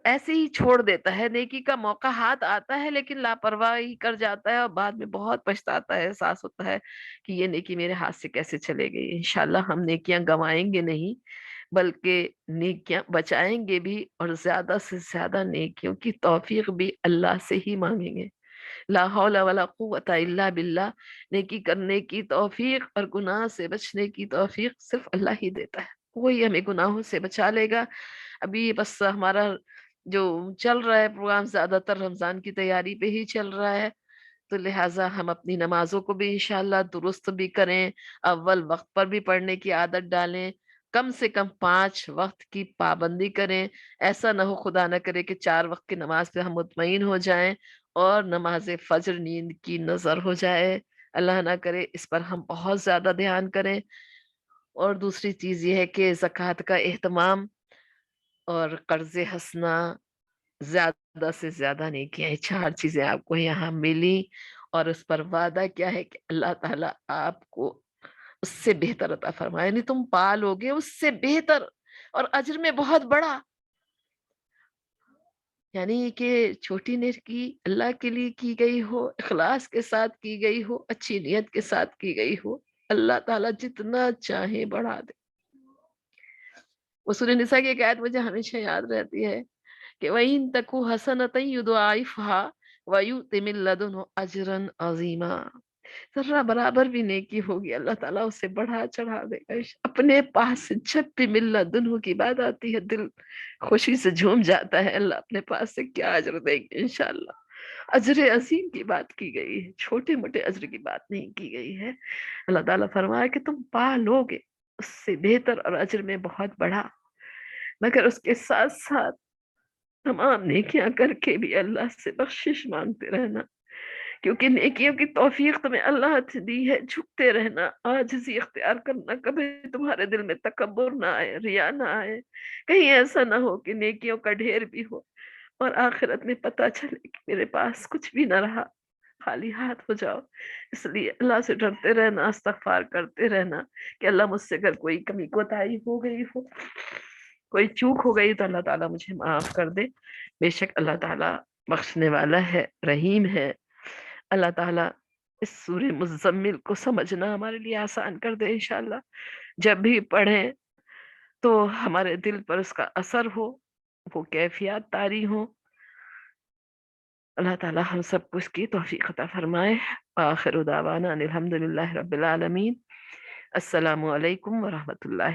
ایسے ہی چھوڑ دیتا ہے، نیکی کا موقع ہاتھ آتا ہے لیکن لاپرواہی کر جاتا ہے، اور بعد میں بہت پچھتاتا ہے، احساس ہوتا ہے کہ یہ نیکی میرے ہاتھ سے کیسے چلے گئی۔ انشاءاللہ ہم نیکیاں گنوائیں گے نہیں، بلکہ نیکیاں بچائیں گے بھی، اور زیادہ سے زیادہ نیکیوں کی توفیق بھی اللہ سے ہی مانگیں گے۔ لا حول ولا قوت الا باللہ، نیکی کرنے کی توفیق اور گناہ سے بچنے کی توفیق صرف اللہ ہی دیتا ہے، وہی ہمیں گناہوں سے بچا لے گا۔ ابھی بس ہمارا جو چل رہا ہے پروگرام زیادہ تر رمضان کی تیاری پہ ہی چل رہا ہے، تو لہٰذا ہم اپنی نمازوں کو بھی انشاءاللہ درست بھی کریں، اول وقت پر بھی پڑھنے کی عادت ڈالیں، کم سے کم 5 وقت کی پابندی کریں۔ ایسا نہ ہو خدا نہ کرے کہ 4 وقت کی نماز پہ ہم مطمئن ہو جائیں اور نماز فجر نیند کی نظر ہو جائے، اللہ نہ کرے، اس پر ہم بہت زیادہ دھیان کریں۔ اور دوسری چیز یہ ہے کہ زکوٰۃ کا اہتمام اور قرض حسنہ، زیادہ سے زیادہ نیکیاں، یہ 4 چیزیں آپ کو یہاں ملی، اور اس پر وعدہ کیا ہے کہ اللہ تعالیٰ آپ کو اس سے بہتر عطا فرمائے، یعنی تم پالو گے اس سے بہتر اور اجر میں بہت بڑا، یعنی کہ چھوٹی نیکی اللہ کے لیے کی گئی ہو، اخلاص کے ساتھ کی گئی ہو، اچھی نیت کے ساتھ کی گئی ہو، اللہ تعالیٰ جتنا چاہے بڑھا دے۔ وہ سورہ نساء کی ایک آیت مجھے ہمیشہ یاد رہتی ہے کہ وَإِن تَكُ حَسَنَةً يُضَاعِفْهَا وَيُؤْتِ مِن لَّدُنْهُ أَجْرًا عَظِيمًا۔ ذرہ برابر بھی نیکی ہوگی اللہ تعالیٰ اسے بڑھا چڑھا دے گا۔ اپنے پاس سے جب بھی من لدنہ کی بات آتی ہے دل خوشی سے جھوم جاتا ہے، اللہ اپنے پاس سے کیا اجر دیں گے انشاءاللہ۔ اجر عظیم کی بات کی گئی ہے، چھوٹے موٹے اجر کی بات نہیں کی گئی ہے۔ اللہ تعالیٰ فرمایا کہ تم پا لوگے اس سے بہتر اور اجر میں بہت بڑا، مگر اس کے ساتھ ساتھ تمام نیکیاں کر کے بھی اللہ سے بخشش مانگتے رہنا، کیونکہ نیکیوں کی توفیق تمہیں اللہ نے دی ہے۔ جھکتے رہنا، عاجزی اختیار کرنا، کبھی تمہارے دل میں تکبر نہ آئے، ریا نہ آئے، کہیں ایسا نہ ہو کہ نیکیوں کا ڈھیر بھی ہو اور آخرت میں پتہ چلے کہ میرے پاس کچھ بھی نہ رہا، خالی ہاتھ ہو جاؤ۔ اس لیے اللہ سے ڈرتے رہنا، استغفار کرتے رہنا کہ اللہ مجھ سے اگر کوئی کمی کوتاہی ہو گئی ہو، کوئی چوک ہو گئی تو اللہ تعالیٰ مجھے معاف کر دے۔ بے شک اللہ تعالیٰ بخشنے والا ہے، رحیم ہے۔ اللہ تعالیٰ اس سورہ مزمل کو سمجھنا ہمارے لیے آسان کر دے انشاءاللہ۔ جب بھی پڑھیں تو ہمارے دل پر اس کا اثر ہو، وہ کیفیات طاری ہو۔ اللہ تعالیٰ ہم سب کو اس کی توفیق عطا فرمائے۔ آخر دعوانا ان الحمد للہ رب العالمین۔ السلام علیکم ورحمۃ اللہ